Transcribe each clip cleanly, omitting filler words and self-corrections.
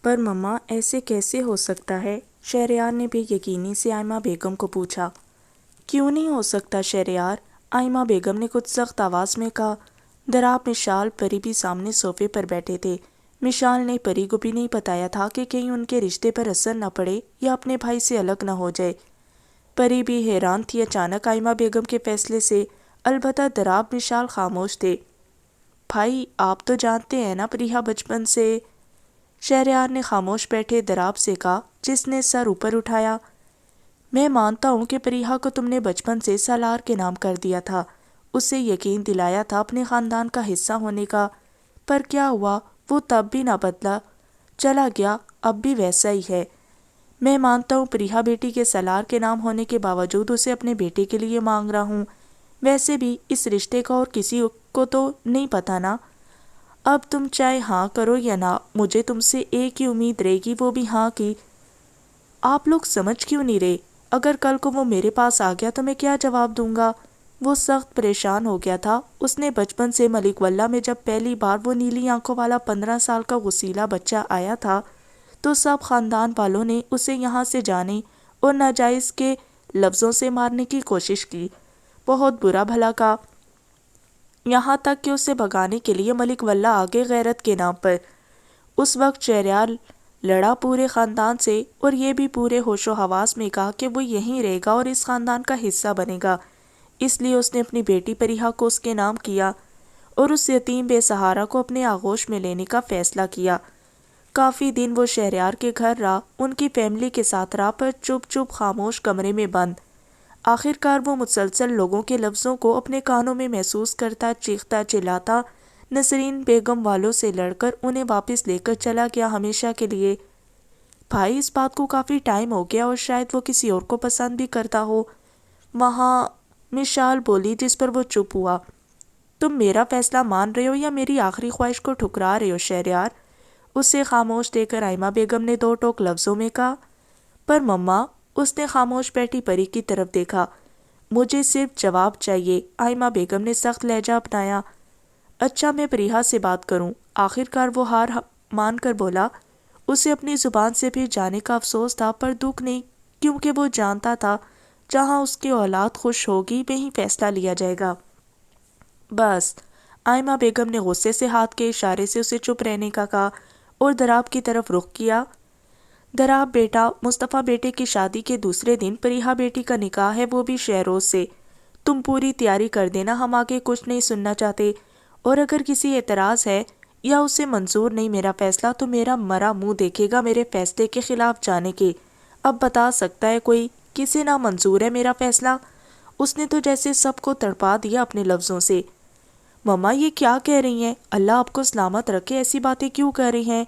پر مما ایسے کیسے ہو سکتا ہے؟ شہریار نے بے یقینی سے آئمہ بیگم کو پوچھا۔ کیوں نہیں ہو سکتا شہریار؟ آئمہ بیگم نے کچھ سخت آواز میں کہا۔ دراب، مشال، پری بھی سامنے صوفے پر بیٹھے تھے۔ مشال نے پری کو بھی نہیں بتایا تھا کہ کہیں ان کے رشتے پر اثر نہ پڑے یا اپنے بھائی سے الگ نہ ہو جائے۔ پری بھی حیران تھی اچانک آئمہ بیگم کے فیصلے سے، البتہ دراب، مشال خاموش تھے۔ بھائی، آپ تو جانتے ہیں نا پریہا بچپن سے؟ شہریار نے خاموش بیٹھے دراب سے کہا، جس نے سر اوپر اٹھایا۔ میں مانتا ہوں کہ پریہا کو تم نے بچپن سے سالار کے نام کر دیا تھا، اسے یقین دلایا تھا اپنے خاندان کا حصہ ہونے کا، پر کیا ہوا؟ وہ تب بھی نہ بدلا، چلا گیا، اب بھی ویسا ہی ہے۔ میں مانتا ہوں پریہا بیٹی کے سالار کے نام ہونے کے باوجود اسے اپنے بیٹے کے لیے مانگ رہا ہوں۔ ویسے بھی اس رشتے کا اور کسی کو تو نہیں پتا نا۔ اب تم چاہے ہاں کرو یا نہ، مجھے تم سے ایک ہی امید رہے گی، وہ بھی ہاں کی۔ آپ لوگ سمجھ کیوں نہیں رہے؟ اگر کل کو وہ میرے پاس آ گیا تو میں کیا جواب دوں گا؟ وہ سخت پریشان ہو گیا تھا۔ اس نے بچپن سے ملک واللہ میں جب پہلی بار وہ نیلی آنکھوں والا 15 سال کا غسیلا بچہ آیا تھا تو سب خاندان والوں نے اسے یہاں سے جانے اور ناجائز کے لفظوں سے مارنے کی کوشش کی، بہت برا بھلا کہا، یہاں تک کہ اسے بھگانے کے لیے ملک واللہ آگے غیرت کے نام پر۔ اس وقت شہریار لڑا پورے خاندان سے اور یہ بھی پورے ہوش و حواس میں کہا کہ وہ یہیں رہے گا اور اس خاندان کا حصہ بنے گا۔ اس لیے اس نے اپنی بیٹی پریہا کو اس کے نام کیا اور اس یتیم بے سہارا کو اپنے آغوش میں لینے کا فیصلہ کیا۔ کافی دن وہ شہریار کے گھر رہا، ان کی فیملی کے ساتھ رہا، پر چپ چپ خاموش کمرے میں بند۔ آخر کار وہ مسلسل لوگوں کے لفظوں کو اپنے کانوں میں محسوس کرتا، چیختا چلاتا نسرین بیگم والوں سے لڑ کر انہیں واپس لے کر چلا گیا ہمیشہ کے لیے۔ بھائی، اس بات کو کافی ٹائم ہو گیا اور شاید وہ کسی اور کو پسند بھی کرتا ہو، وہاں مشال بولی، جس پر وہ چپ ہوا۔ تم میرا فیصلہ مان رہے ہو یا میری آخری خواہش کو ٹھکرا رہے ہو شہریار؟ اسے خاموش دیکھ کر آئمہ بیگم نے دو ٹوک لفظوں میں کہا۔ پر مما، اس نے خاموش بیٹھی پری کی طرف دیکھا۔ مجھے صرف جواب چاہیے، آئمہ بیگم نے سخت لہجہ اپنایا۔ اچھا، میں پریہا سے بات کروں؟ آخر کار وہ ہار مان کر بولا۔ اسے اپنی زبان سے پھر جانے کا افسوس تھا، پر دکھ نہیں، کیونکہ وہ جانتا تھا جہاں اس کی اولاد خوش ہوگی وہیں فیصلہ لیا جائے گا۔ بس، آئمہ بیگم نے غصے سے ہاتھ کے اشارے سے اسے چپ رہنے کا کہا اور دراب کی طرف رخ کیا۔ دراب بیٹا، مصطفیٰ بیٹے کی شادی کے دوسرے دن پریہا بیٹی کا نکاح ہے، وہ بھی شہروز سے۔ تم پوری تیاری کر دینا، ہم آگے کچھ نہیں سننا چاہتے، اور اگر کسی اعتراض ہے یا اسے منظور نہیں میرا فیصلہ تو میرا مرا منہ دیکھے گا میرے فیصلے کے خلاف جانے کے۔ اب بتا سکتا ہے کوئی کسے نہ منظور ہے میرا فیصلہ؟ اس نے تو جیسے سب کو تڑپا دیا اپنے لفظوں سے۔ مما، یہ کیا کہہ رہی ہیں؟ اللہ آپ کو سلامت رکھے، ایسی باتیں کیوں کہہ رہی ہیں؟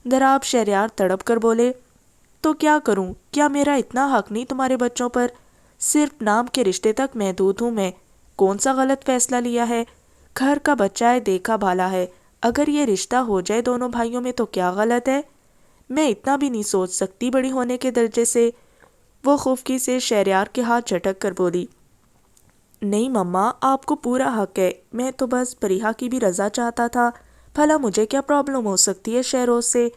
دراب شہریار تڑپ کر بولے۔ تو کیا کروں؟ کیا میرا اتنا حق نہیں تمہارے بچوں پر؟ صرف نام کے رشتے تک محدود ہوں میں۔ کون سا غلط فیصلہ لیا ہے؟ گھر کا بچہ ہے، دیکھا بھالا ہے، اگر یہ رشتہ ہو جائے دونوں بھائیوں میں تو کیا غلط ہے؟ میں اتنا بھی نہیں سوچ سکتی بڑی ہونے کے درجے سے۔ وہ خفکی سے شہریار کے ہاتھ جھٹک کر بولی۔ نہیں مما، آپ کو پورا حق ہے، میں تو بس پریہا کی بھی رضا چاہتا تھا، بھلا مجھے کیا پرابلم ہو سکتی ہے شہروز سے؟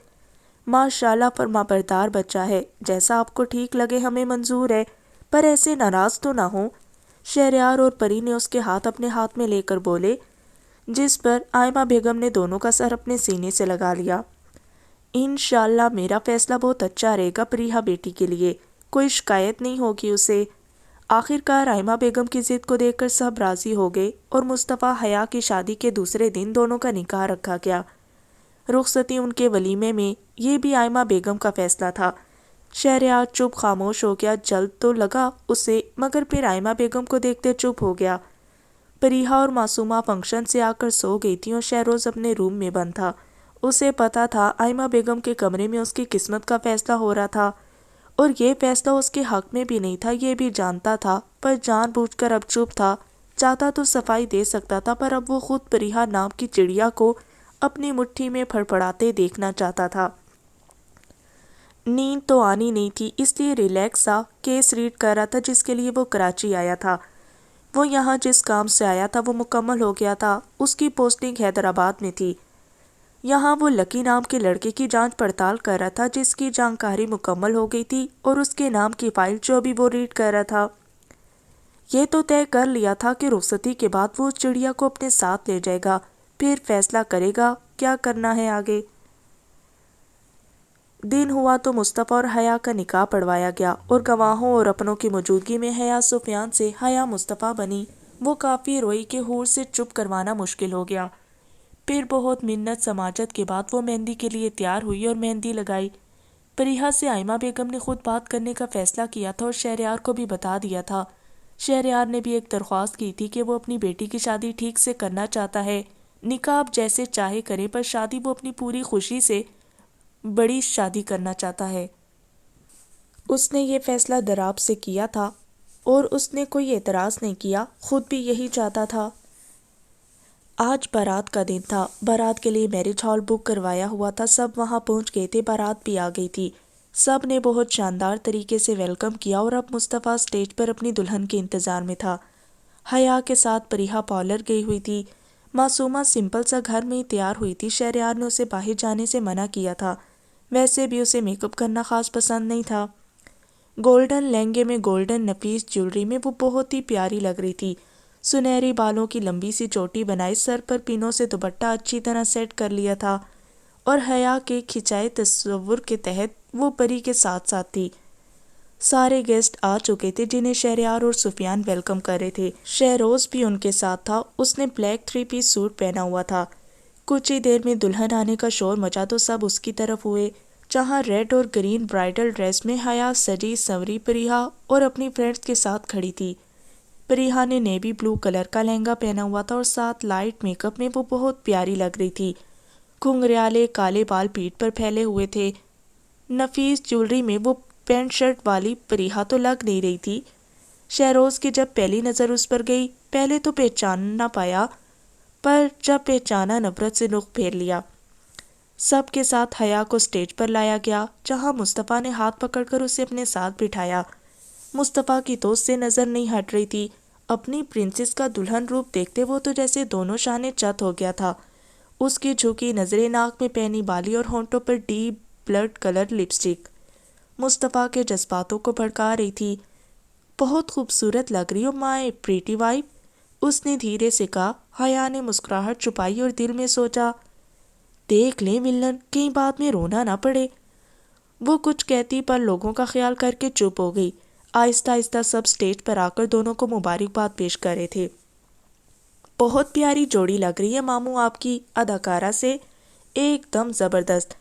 ماشاءاللہ فرما بردار بچہ ہے، جیسا آپ کو ٹھیک لگے ہمیں منظور ہے، پر ایسے ناراض تو نہ ہوں۔ شہریار اور پری نے اس کے ہاتھ اپنے ہاتھ میں لے کر بولے، جس پر آئمہ بیگم نے دونوں کا سر اپنے سینے سے لگا لیا۔ انشاءاللہ میرا فیصلہ بہت اچھا رہے گا پریہا بیٹی کے لیے، کوئی شکایت نہیں ہوگی اسے۔ آخر کار آئمہ بیگم کی ضد کو دیکھ کر سب راضی ہو گئے اور مصطفیٰ حیا کی شادی کے دوسرے دن دونوں کا نکاح رکھا گیا۔ رخصتی ان کے ولیمے میں، یہ بھی آئمہ بیگم کا فیصلہ تھا۔ شہریار چپ خاموش ہو گیا، جلد تو لگا اسے، مگر پھر آئمہ بیگم کو دیکھتے چپ ہو گیا۔ پریہا اور معصومہ فنکشن سے آ کر سو گئی تھی اور شہروز اپنے روم میں بند تھا۔ اسے پتا تھا آئمہ بیگم کے کمرے میں اس کی قسمت کا فیصلہ ہو رہا تھا، اور یہ فیصلہ اس کے حق میں بھی نہیں تھا، یہ بھی جانتا تھا، پر جان بوجھ کر اب چپ تھا۔ چاہتا تو صفائی دے سکتا تھا، پر اب وہ خود پریہا نام کی چڑیا کو اپنی مٹھی میں پھڑپڑاتے دیکھنا چاہتا تھا۔ نیند تو آنی نہیں تھی، اس لیے ریلیکس سا کیس ریڈ کر رہا تھا جس کے لیے وہ کراچی آیا تھا۔ وہ یہاں جس کام سے آیا تھا وہ مکمل ہو گیا تھا، اس کی پوسٹنگ حیدرآباد میں تھی۔ یہاں وہ لکی نام کے لڑکے کی جانچ پڑتال کر رہا تھا جس کی جانکاری مکمل ہو گئی تھی اور اس کے نام کی فائل جو بھی وہ ریڈ کر رہا تھا۔ یہ تو طے کر لیا تھا کہ رخصتی کے بعد وہ اس چڑیا کو اپنے ساتھ لے جائے گا، پھر فیصلہ کرے گا کیا کرنا ہے آگے۔ دن ہوا تو مصطفیٰ اور حیا کا نکاح پڑھوایا گیا اور گواہوں اور اپنوں کی موجودگی میں حیا سفیان سے حیا مصطفیٰ بنی۔ وہ کافی روئی کہ حور سے چپ کروانا مشکل ہو گیا۔ پھر بہت منت سماجت کے بعد وہ مہندی کے لیے تیار ہوئی اور مہندی لگائی۔ پریحا سے آئمہ بیگم نے خود بات کرنے کا فیصلہ کیا تھا اور شہریار کو بھی بتا دیا تھا۔ شہریار نے بھی ایک درخواست کی تھی کہ وہ اپنی بیٹی کی شادی ٹھیک سے کرنا چاہتا ہے، نکاح اب جیسے چاہے کرے پر شادی وہ اپنی پوری خوشی سے بڑی شادی کرنا چاہتا ہے۔ اس نے یہ فیصلہ دراب سے کیا تھا اور اس نے کوئی اعتراض نہیں کیا، خود بھی یہی چاہتا تھا۔ آج بارات کا دن تھا۔ بارات کے لیے میرج ہال بک کروایا ہوا تھا، سب وہاں پہنچ گئے تھے، بارات بھی آ گئی تھی۔ سب نے بہت شاندار طریقے سے ویلکم کیا اور اب مصطفیٰ اسٹیج پر اپنی دلہن کے انتظار میں تھا۔ حیا کے ساتھ پریحا پارلر گئی ہوئی تھی۔ معصومہ سمپل سا گھر میں ہی تیار ہوئی تھی۔ شہریار نے اسے باہر جانے سے منع کیا تھا، ویسے بھی اسے میک اپ کرنا خاص پسند نہیں تھا۔ گولڈن لہنگے میں گولڈن نفیس جیولری میں وہ بہت ہی پیاری لگ رہی تھی۔ سنہری بالوں کی لمبی سی چوٹی بنائی، سر پر پینوں سے دوپٹہ اچھی طرح سیٹ کر لیا تھا اور حیا کے کھنچائے تصور کے تحت وہ پری کے ساتھ ساتھ تھی۔ سارے گیسٹ آ چکے تھے جنہیں شہریار اور سفیان ویلکم کر رہے تھے۔ شہروز بھی ان کے ساتھ تھا، اس نے بلیک 3 پیس سوٹ پہنا ہوا تھا۔ کچھ ہی دیر میں دلہن آنے کا شور مچا تو سب اس کی طرف ہوئے، جہاں ریڈ اور گرین برائڈل ڈریس میں حیا سجی سنوری پریحا اور اپنی فرینڈز کے ساتھ کھڑی تھی۔ پریحا نے نیوی بلو کلر کا لہنگا پہنا ہوا تھا اور ساتھ لائٹ میک اپ میں وہ بہت پیاری لگ رہی تھی۔ گھنگریالے کالے بال پیٹھ پر پھیلے ہوئے تھے۔ نفیس جیولری میں وہ پینٹ شرٹ والی پریحا تو لگ نہیں رہی تھی۔ شہروز کی جب پہلی نظر اس پر گئی، پہلے تو پہچان نہ پایا، پر جب پہچانا نفرت سے رخ پھیر لیا۔ سب کے ساتھ حیا کو سٹیج پر لایا گیا، جہاں مصطفیٰ نے ہاتھ پکڑ کر اسے اپنے ساتھ بٹھایا۔ مصطفیٰ کی تو اس سے نظر نہیں ہٹ رہی تھی۔ اپنی پرنسس کا دلہن روپ دیکھتے وہ تو جیسے دونوں شانے چت ہو گیا تھا۔ اس کی جھکی نظریں، ناک میں پہنی بالی اور ہونٹوں پر ڈیپ بلڈ کلر لپسٹک مصطفیٰ کے جذباتوں کو بھڑکا رہی تھی۔ بہت خوبصورت لگ رہی ہو مائی پریٹی وائف، اس نے دھیرے سے کہا۔ حیا نے مسکراہٹ چھپائی اور دل میں سوچا، دیکھ لیں ولن، کہیں بعد میں رونا نہ پڑے۔ وہ کچھ کہتی پر لوگوں کا خیال کر کے چپ ہو گئی۔ آہستہ آہستہ سب سٹیج پر آ کر دونوں کو مبارکباد پیش کر رہے تھے۔ بہت پیاری جوڑی لگ رہی ہے ماموں آپ کی اداکارہ سے، ایک دم زبردست۔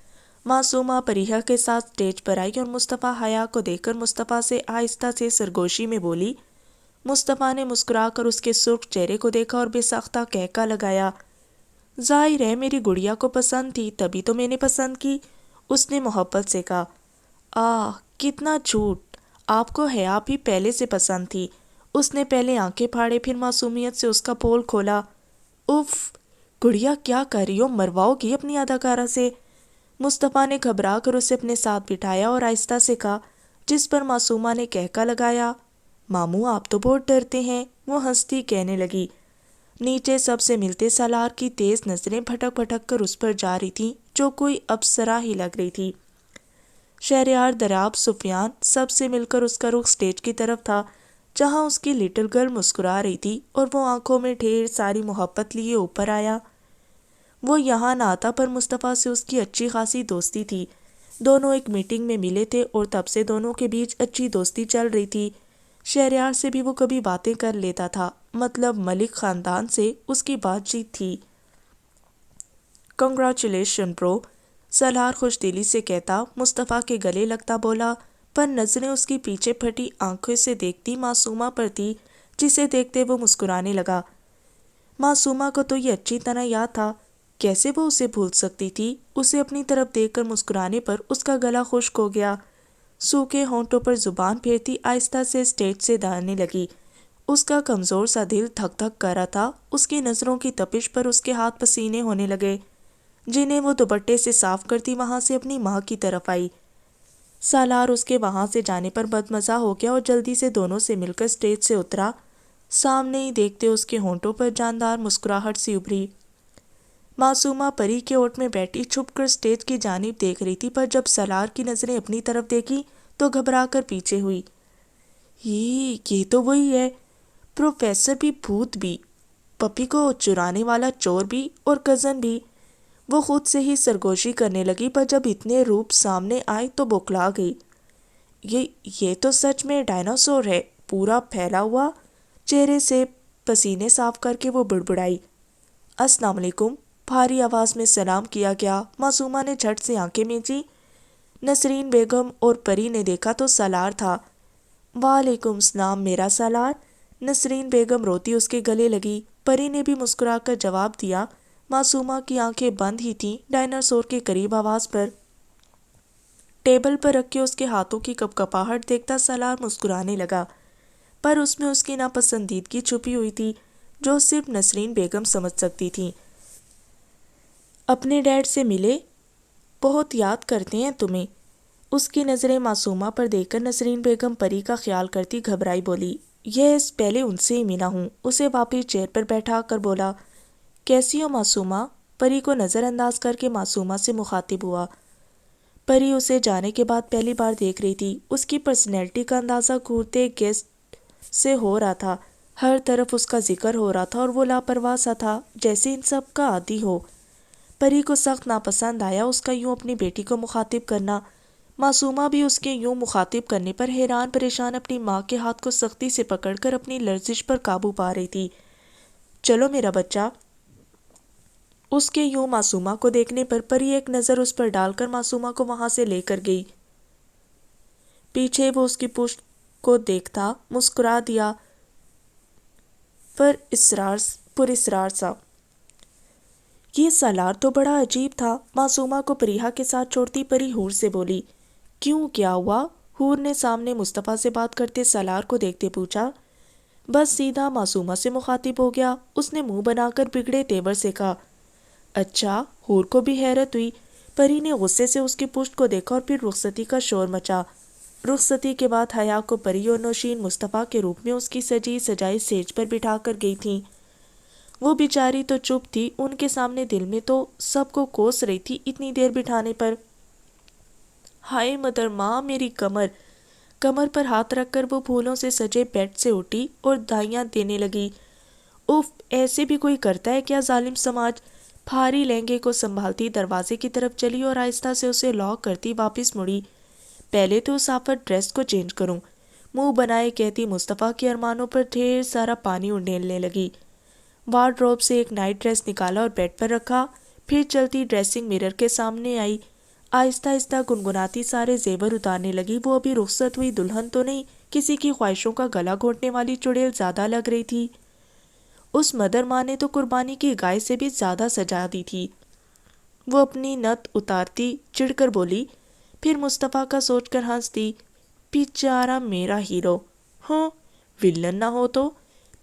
معصومہ پریحا کے ساتھ سٹیج پر آئی اور مصطفیٰ حیا کو دیکھ کر مصطفیٰ سے آہستہ سے سرگوشی میں بولی۔ مصطفیٰ نے مسکرا کر اس کے سرخ چہرے کو دیکھا اور بے ساختہ کہکا لگایا، ظاہر ہے میری گڑیا کو پسند تھی تبھی تو میں نے پسند کی، اس نے محبت سے کہا۔ آہ کتنا جھوٹ، آپ کو حیا بھی پہلے سے پسند تھی، اس نے پہلے آنکھیں پھاڑے پھر معصومیت سے اس کا پول کھولا۔ اف گڑیا کیا کر رہی ہو، مرواؤ گی اپنی اداکارہ سے؟ مصطفیٰ نے گھبرا کر اسے اپنے ساتھ بٹھایا اور آہستہ سے کہا، جس پر معصومہ نے کہکا لگایا، ماموں آپ تو بہت ڈرتے ہیں، وہ ہنستی کہنے لگی۔ نیچے سب سے ملتے سالار کی تیز نظریں بھٹک بھٹک کر اس پر جا رہی تھیں جو کوئی ابصرہ ہی لگ رہی تھی۔ شہریار دراب سفیان سب سے مل کر اس کا رخ سٹیج کی طرف تھا جہاں اس کی لٹل گرل مسکرا رہی تھی اور وہ آنکھوں میں ڈھیر ساری محبت لیے اوپر آیا۔ وہ یہاں نہ آتا پر مصطفیٰ سے اس کی اچھی خاصی دوستی تھی، دونوں ایک میٹنگ میں ملے تھے اور تب سے دونوں کے بیچ اچھی دوستی چل رہی تھی۔ شہریار سے بھی وہ کبھی باتیں کر لیتا تھا، مطلب ملک خاندان سے اس کی بات چیت تھی۔ کنگریچولیشن برو، سالار خوش دلی سے کہتا مصطفیٰ کے گلے لگتا بولا، پر نظریں اس کی پیچھے پھٹی آنکھوں سے دیکھتی معصومہ پر تھی، جسے دیکھتے وہ مسکرانے لگا۔ معصومہ کو تو یہ اچھی طرح یاد تھا، کیسے وہ اسے بھول سکتی تھی؟ اسے اپنی طرف دیکھ کر مسکرانے پر اس کا گلا خشک ہو گیا۔ سوکھے ہونٹوں پر زبان پھیرتی آہستہ سے سٹیج سے دھڑنے لگی۔ اس کا کمزور سا دل دھک دھک کر رہا تھا، اس کی نظروں کی تپش پر اس کے ہاتھ پسینے ہونے لگے، جنہیں وہ دوپٹے سے صاف کرتی وہاں سے اپنی ماں کی طرف آئی۔ سالار اس کے وہاں سے جانے پر بدمزہ ہو گیا اور جلدی سے دونوں سے مل کر سٹیج سے اترا۔ سامنے ہی دیکھتے اس کے ہونٹوں پر جاندار مسکراہٹ سی ابھری۔ معصومہ پری کے اوٹ میں بیٹھی چھپ کر سٹیج کی جانب دیکھ رہی تھی، پر جب سالار کی نظریں اپنی طرف دیکھی تو گھبرا کر پیچھے ہوئی۔ یہ تو وہی ہے، پروفیسر بھی، بھوت بھی، پپی کو چرانے والا چور بھی، اور کزن بھی۔ وہ خود سے ہی سرگوشی کرنے لگی، پر جب اتنے روپ سامنے آئے تو بوکھلا گئی۔ یہ تو سچ میں ڈائناسور ہے، پورا پھیلا ہوا۔ چہرے سے پسینے صاف کر کے وہ بڑبڑائی۔ السلام علیکم، بھاری آواز میں سلام کیا گیا۔ معصومہ نے جھٹ سے آنکھیں میچی۔ نسرین بیگم اور پری نے دیکھا تو سالار تھا۔ وعلیکم السلام میرا سالار۔ نسرین بیگم روتی اس کے گلے لگی۔ پری نے بھی مسکرا کر جواب دیا۔ معصومہ کی آنکھیں بند ہی تھیں ڈائناسور کے قریب آواز پر۔ ٹیبل پر رکھے اس کے ہاتھوں کی کپکپاہٹ دیکھتا سالار مسکرانے لگا، پر اس میں اس کی ناپسندیدگی چھپی ہوئی تھی جو صرف نسرین بیگم سمجھ سکتی تھی۔ اپنے ڈیڈ سے ملے؟ بہت یاد کرتے ہیں تمہیں۔ اس کی نظریں معصومہ پر دیکھ کر نسرین بیگم پری کا خیال کرتی گھبرائی بولی، یس، پہلے ان سے ہی ملا ہوں۔ اسے واپس چیئر پر بیٹھا کر بولا، کیسی ہو معصومہ؟ پری کو نظر انداز کر کے معصومہ سے مخاطب ہوا۔ پری اسے جانے کے بعد پہلی بار دیکھ رہی تھی۔ اس کی پرسنالٹی کا اندازہ گھورتے گیسٹ سے ہو رہا تھا، ہر طرف اس کا ذکر ہو رہا تھا اور وہ لاپرواہ سا تھا، جیسے ان سب کا عادی ہو۔ پری کو سخت ناپسند آیا اس کا یوں اپنی بیٹی کو مخاطب کرنا۔ معصومہ بھی اس کے یوں مخاطب کرنے پر حیران پریشان اپنی ماں کے ہاتھ کو سختی سے پکڑ کر اپنی لرزش پر قابو پا رہی تھی۔ چلو میرا بچہ۔ اس کے یوں معصومہ کو دیکھنے پر پری ایک نظر اس پر ڈال کر معصومہ کو وہاں سے لے کر گئی۔ پیچھے وہ اس کی پشت کو دیکھتا مسکرا دیا، پر اسرار سا۔ یہ سالار تو بڑا عجیب تھا۔ معصومہ کو پریہا کے ساتھ چھوڑتی پری حور سے بولی، کیوں، کیا ہوا؟ حور نے سامنے مصطفیٰ سے بات کرتے سالار کو دیکھتے پوچھا۔ بس سیدھا معصومہ سے مخاطب ہو گیا۔ اس نے منہ بنا کر بگڑے تیور سے کہا۔ اچھا، حور کو بھی حیرت ہوئی۔ پری نے غصے سے اس کی پشت کو دیکھا اور پھر رخصتی کا شور مچا۔ رخصتی کے بعد حیا کو پری اور نوشین مصطفیٰ کے روپ میں اس کی سجی سجائی سیج پر بٹھا کر گئی تھیں۔ وہ بیچاری تو چپ تھی، ان کے سامنے دل میں تو سب کو کوس رہی تھی اتنی دیر بٹھانے پر۔ ہائے مدر ماں، میری کمر پر ہاتھ رکھ کر وہ پھولوں سے سجے بیڈ سے اٹھی اور دھائیاں دینے لگی۔ اف، ایسے بھی کوئی کرتا ہے کیا ظالم سماج؟ بھاری لہنگے کو سنبھالتی دروازے کی طرف چلی اور آہستہ سے اسے لاک کرتی واپس مڑی۔ پہلے تو اس آفت ڈریس کو چینج کروں، منہ بنائے کہتی مصطفیٰ کے ارمانوں پر ڈھیر سارا پانی اڈیلنے لگی۔ وارڈروب سے ایک نائٹ ڈریس نکالا اور بیڈ پر رکھا، پھر چلتی ڈریسنگ مرر کے سامنے آئی۔ آہستہ آہستہ گنگناتی سارے زیور اتارنے لگی۔ وہ ابھی رخصت ہوئی دلہن تو نہیں، کسی کی خواہشوں کا گلا گھونٹنے والی چڑیل زیادہ لگ رہی تھی۔ اس مدر ماں نے تو قربانی کی گائے سے بھی زیادہ سجا دی تھی۔ وہ اپنی نت اتارتی چڑھ کر بولی، پھر مصطفیٰ کا سوچ کر ہنس دی، بیچارہ میرا ہیرو، ہوں ولن نہ ہو تو۔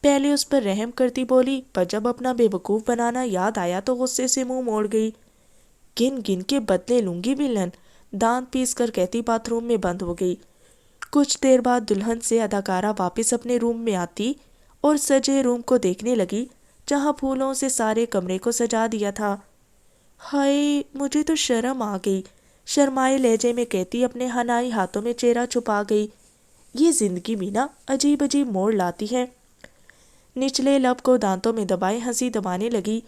پہلے اس پر رحم کرتی بولی، پر جب اپنا بے وقوف بنانا یاد آیا تو غصے سے منہ موڑ گئی۔ گن گن کے بدلے لوں گی ولن، دانت پیس کر کہتی باتھ روم میں بند ہو گئی۔ کچھ دیر بعد دلہن سے اداکارہ واپس اپنے روم میں آتی اور سجے روم کو دیکھنے لگی جہاں پھولوں سے سارے کمرے کو سجا دیا تھا۔ ہائے، مجھے تو شرم آ گئی، شرمائے لہجے میں کہتی اپنے حنائی ہاتھوں میں چہرہ چھپا گئی۔ یہ زندگی بھی نا عجیب عجیب موڑ لاتی ہے۔ نچلے لب کو دانتوں میں دبائے ہنسی دبانے لگی۔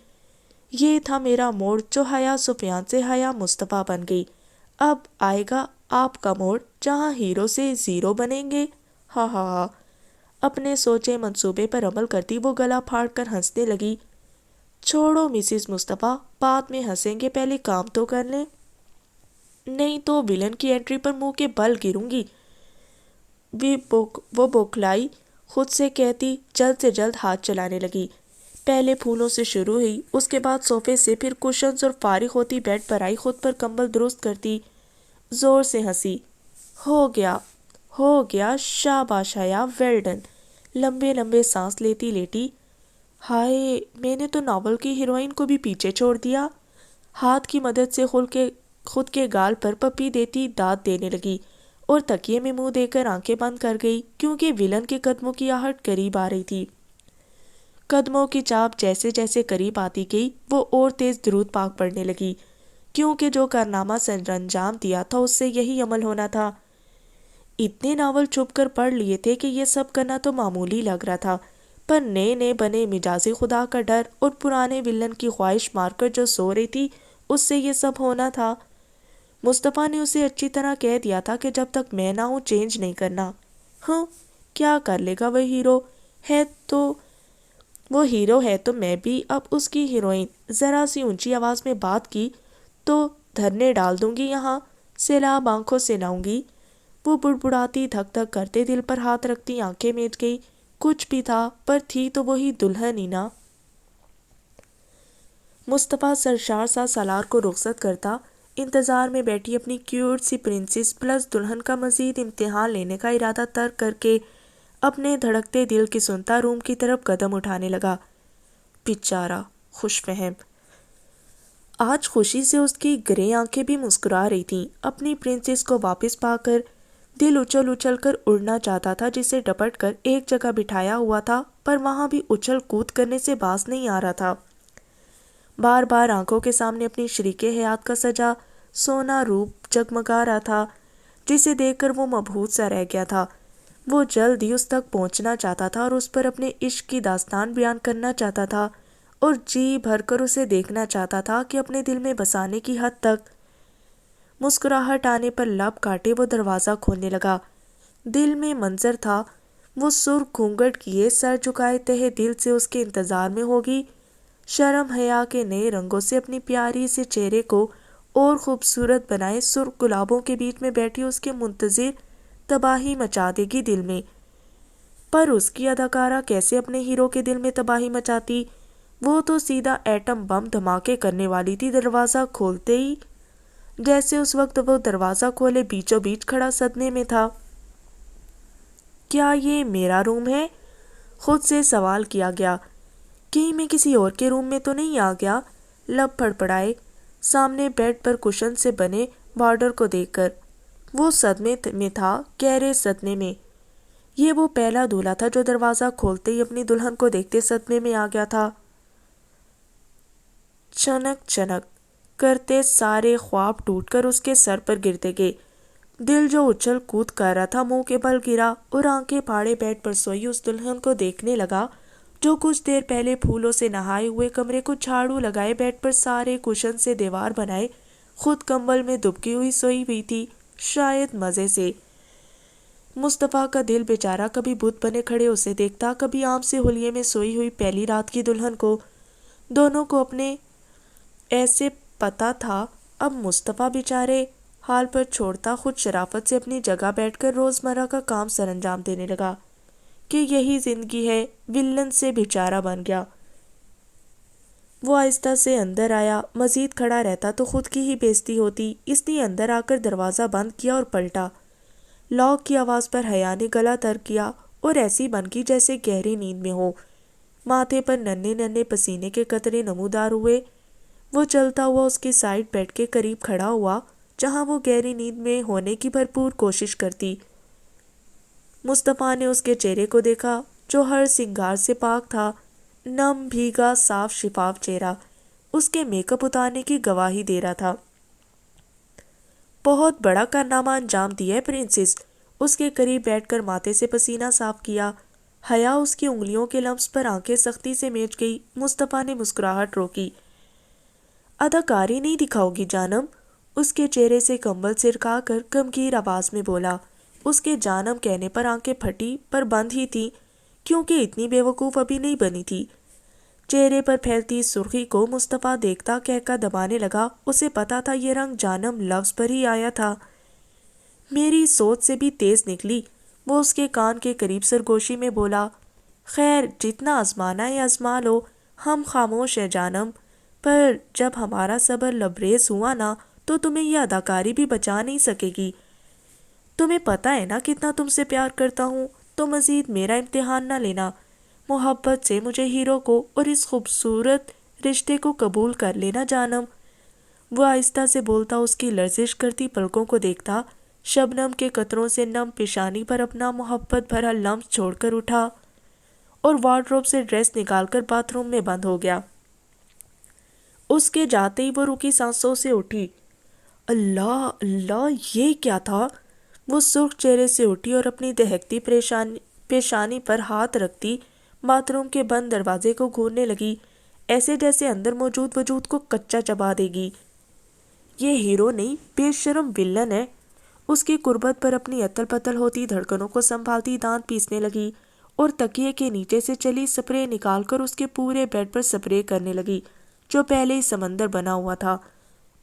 یہ تھا میرا موڑ جو حیا سفیان سے حیا مصطفیٰ بن گئی۔ اب آئے گا آپ کا موڑ جہاں ہیرو سے زیرو بنیں گے۔ ہاں ہاں ہاں۔ اپنے سوچے منصوبے پر عمل کرتی وہ گلا پھاڑ کر ہنسنے لگی۔ چھوڑو مسز مصطفیٰ، بعد میں ہنسیں گے، پہلے کام تو کر لیں، نہیں تو ولن کی انٹری پر منہ کے بل گروں گی۔ وہ بوکھلائی خود سے کہتی جلد سے جلد ہاتھ چلانے لگی۔ پہلے پھولوں سے شروع ہوئی، اس کے بعد صوفے سے، پھر کشنز اور فارغ ہوتی بیڈ پر آئی، خود پر کمبل درست کرتی زور سے ہنسی۔ ہو گیا، شاباش حیا، ویل ڈن۔ لمبے لمبے سانس لیتی لیٹی، ہائے میں نے تو ناول کی ہیروئن کو بھی پیچھے چھوڑ دیا۔ ہاتھ کی مدد سے خود کے گال پر پپی دیتی داد دینے لگی اور تکیے میں منہ دے کر آنکھیں بند کر گئی کیونکہ ولن کے قدموں کی آہٹ قریب آ رہی تھی۔ قدموں کی چاپ جیسے جیسے قریب آتی گئی وہ اور تیز درود پاک پڑھنے لگی، کیونکہ جو کارنامہ سر انجام دیا تھا اس سے یہی عمل ہونا تھا۔ اتنے ناول چھپ کر پڑھ لیے تھے کہ یہ سب کرنا تو معمولی لگ رہا تھا، پر نئے نئے بنے مجازی خدا کا ڈر اور پرانے ولن کی خواہش مار کر جو سو رہی تھی اس سے یہ سب ہونا تھا۔ مصطفیٰ نے اسے اچھی طرح کہہ دیا تھا کہ جب تک میں نہ ہوں چینج نہیں کرنا۔ ہاں، کیا کر لے گا، وہ ہیرو ہے تو میں بھی اب اس کی ہیروئن۔ ذرا سی اونچی آواز میں بات کی تو دھرنے ڈال دوں گی، یہاں سیلاب آنکھوں سے لاؤں گی۔ وہ بڑبڑاتی دھک دھک کرتے دل پر ہاتھ رکھتی آنکھیں میٹ گئی۔ کچھ بھی تھا پر تھی تو وہی دلہن ہی نا۔ مصطفیٰ سرشار سا سالار کو رخصت کرتا، انتظار میں بیٹھی اپنی کیوٹ سی پرنسس پلس دلہن کا مزید امتحان لینے کا ارادہ ترک کر کے اپنے دھڑکتے دل کی سنتا روم کی طرف قدم اٹھانے لگا۔ بیچارہ خوش فہم، آج خوشی سے اس کی گرے آنکھیں بھی مسکرا رہی تھیں۔ اپنی پرنسس کو واپس پا کر دل اچھل اچھل کر اڑنا چاہتا تھا، جسے ڈپٹ کر ایک جگہ بٹھایا ہوا تھا، پر وہاں بھی اچھل کود کرنے سے باز نہیں آ رہا تھا۔ بار بار آنکھوں کے سامنے اپنی شریک حیات کا سجا سونا روپ جگمگا رہا تھا، جسے دیکھ کر وہ مبہوت سا رہ گیا تھا۔ وہ جلد ہی اس تک پہنچنا چاہتا تھا اور اس پر اپنے عشق کی داستان بیان کرنا چاہتا تھا، اور جی بھر کر اسے دیکھنا چاہتا تھا کہ اپنے دل میں بسانے کی حد تک۔ مسکراہٹ آنے پر لب کاٹے وہ دروازہ کھولنے لگا۔ دل میں منظر تھا، وہ سرخ گھونگھٹ کیے سر جھکائے تہہ دل سے اس کے انتظار میں ہوگی، شرم حیا کے نئے رنگوں سے اپنی پیاری سے چہرے کو اور خوبصورت بنائے سرخ گلابوں کے بیچ میں بیٹھی اس کے منتظر تباہی مچا دے گی دل میں۔ پر اس کی اداکارہ کیسے اپنے ہیرو کے دل میں تباہی مچاتی؟ وہ تو سیدھا ایٹم بم دھماکے کرنے والی تھی دروازہ کھولتے ہی، جیسے اس وقت وہ دروازہ کھولے بیچوں بیچ کھڑا صدمے میں تھا۔ کیا یہ میرا روم ہے؟ خود سے سوال کیا گیا۔ کہیں میں کسی اور کے روم میں تو نہیں آ گیا؟ لب پھڑپڑائے سامنے بیڈ پر کشن سے بنے بارڈر کو دیکھ کر۔ وہ صدمے میں تھا، گہرے صدمے میں۔ یہ وہ پہلا دولہا تھا جو دروازہ کھولتے ہی اپنی دلہن کو دیکھتے صدمے میں آ گیا تھا۔ چنک چنک کرتے سارے خواب ٹوٹ کر اس کے سر پر گرتے گئے۔ دل جو اچھل کود کر رہا تھا منہ کے بل گرا اور آنکھیں پھاڑے بیڈ پر سوئی اس دلہن کو دیکھنے لگا جو کچھ دیر پہلے پھولوں سے نہائے ہوئے کمرے کو جھاڑو لگائے بیڈ پر سارے کشن سے دیوار بنائے خود کمبل میں دبکی ہوئی سوئی ہوئی تھی، شاید مزے سے۔ مصطفیٰ کا دل بیچارہ کبھی بت بنے کھڑے اسے دیکھتا، کبھی عام سے حلیے میں سوئی ہوئی پہلی رات کی دلہن کو۔ دونوں کو اپنے ایسے پتا تھا اب مصطفیٰ بیچارے حال پر چھوڑتا خود شرافت سے اپنی جگہ بیٹھ کر روزمرہ کا کام سر انجام دینے لگا کہ یہی زندگی ہے۔ ولن سے بیچارہ بن گیا۔ وہ آہستہ سے اندر آیا، مزید کھڑا رہتا تو خود کی ہی بےزتی ہوتی، اس لیے اندر آ کر دروازہ بند کیا اور پلٹا۔ لاک کی آواز پر حیا نے گلا تر کیا اور ایسی بن کی جیسے گہری نیند میں ہو۔ ماتھے پر ننھے ننھے پسینے کے قطرے نمودار ہوئے۔ وہ چلتا ہوا اس کے سائڈ بیڈ کے قریب کھڑا ہوا جہاں وہ گہری نیند میں ہونے کی بھرپور کوشش کرتی۔ مصطفیٰ نے اس کے چہرے کو دیکھا جو ہر سنگار سے پاک تھا، نم بھیگا صاف شفاف چہرہ اس کے میک اپ اتارنے کی گواہی دے رہا تھا۔ بہت بڑا کارنامہ انجام دیا ہے پرنسس، اس کے قریب بیٹھ کر ماتھے سے پسینہ صاف کیا۔ حیا اس کی انگلیوں کے لمس پر آنکھیں سختی سے میچ گئی۔ مصطفیٰ نے مسکراہٹ روکی۔ اداکاری نہیں دکھاؤ گی جانم؟ اس کے چہرے سے کمبل سرکا کر غمگین آواز میں بولا۔ اس کے جانم کہنے پر آنکھیں پھٹی پر بند ہی تھی، کیونکہ اتنی بے وقوف ابھی نہیں بنی تھی۔ چہرے پر پھیلتی سرخی کو مصطفیٰ دیکھتا کہکا دبانے لگا، اسے پتا تھا یہ رنگ جانم لفظ پر ہی آیا تھا۔ میری سوچ سے بھی تیز نکلی، وہ اس کے کان کے قریب سرگوشی میں بولا۔ خیر جتنا آزمانا ہے آزما لو، ہم خاموش ہیں جانم، پر جب ہمارا صبر لبریز ہوا نا تو تمہیں یہ اداکاری بھی بچا نہیں سکے گی۔ تمہیں پتا ہے نا کتنا تم سے پیار کرتا ہوں، تو مزید میرا امتحان نہ لینا، محبت سے مجھے ہیرو کو اور اس خوبصورت رشتے کو قبول کر لینا جانم۔ وہ آہستہ سے بولتا اس کی لرزش کرتی پلکوں کو دیکھتا، شبنم کے قطروں سے نم پیشانی پر اپنا محبت بھرا لمس چھوڑ کر اٹھا اور وارڈروب سے ڈریس نکال کر باتھ روم میں بند ہو گیا۔ اس کے جاتے ہی وہ رکی سانسوں سے اٹھی۔ اللہ اللہ، یہ کیا تھا؟ وہ سرخ چہرے سے اٹھی اور اپنی دہکتی پیشانی پر ہاتھ رکھتی باتھ روم کے بند دروازے کو گھورنے لگی، ایسے جیسے اندر موجود وجود کو کچا چبا دے گی۔ یہ ہیرو نہیں، بے شرم ویلن ہے۔ اس کی قربت پر اپنی اتل پتل ہوتی دھڑکنوں کو سنبھالتی دانت پیسنے لگی اور تکیے کے نیچے سے چلی سپرے نکال کر اس کے پورے بیڈ پر سپرے کرنے لگی جو پہلے ہی سمندر بنا ہوا تھا۔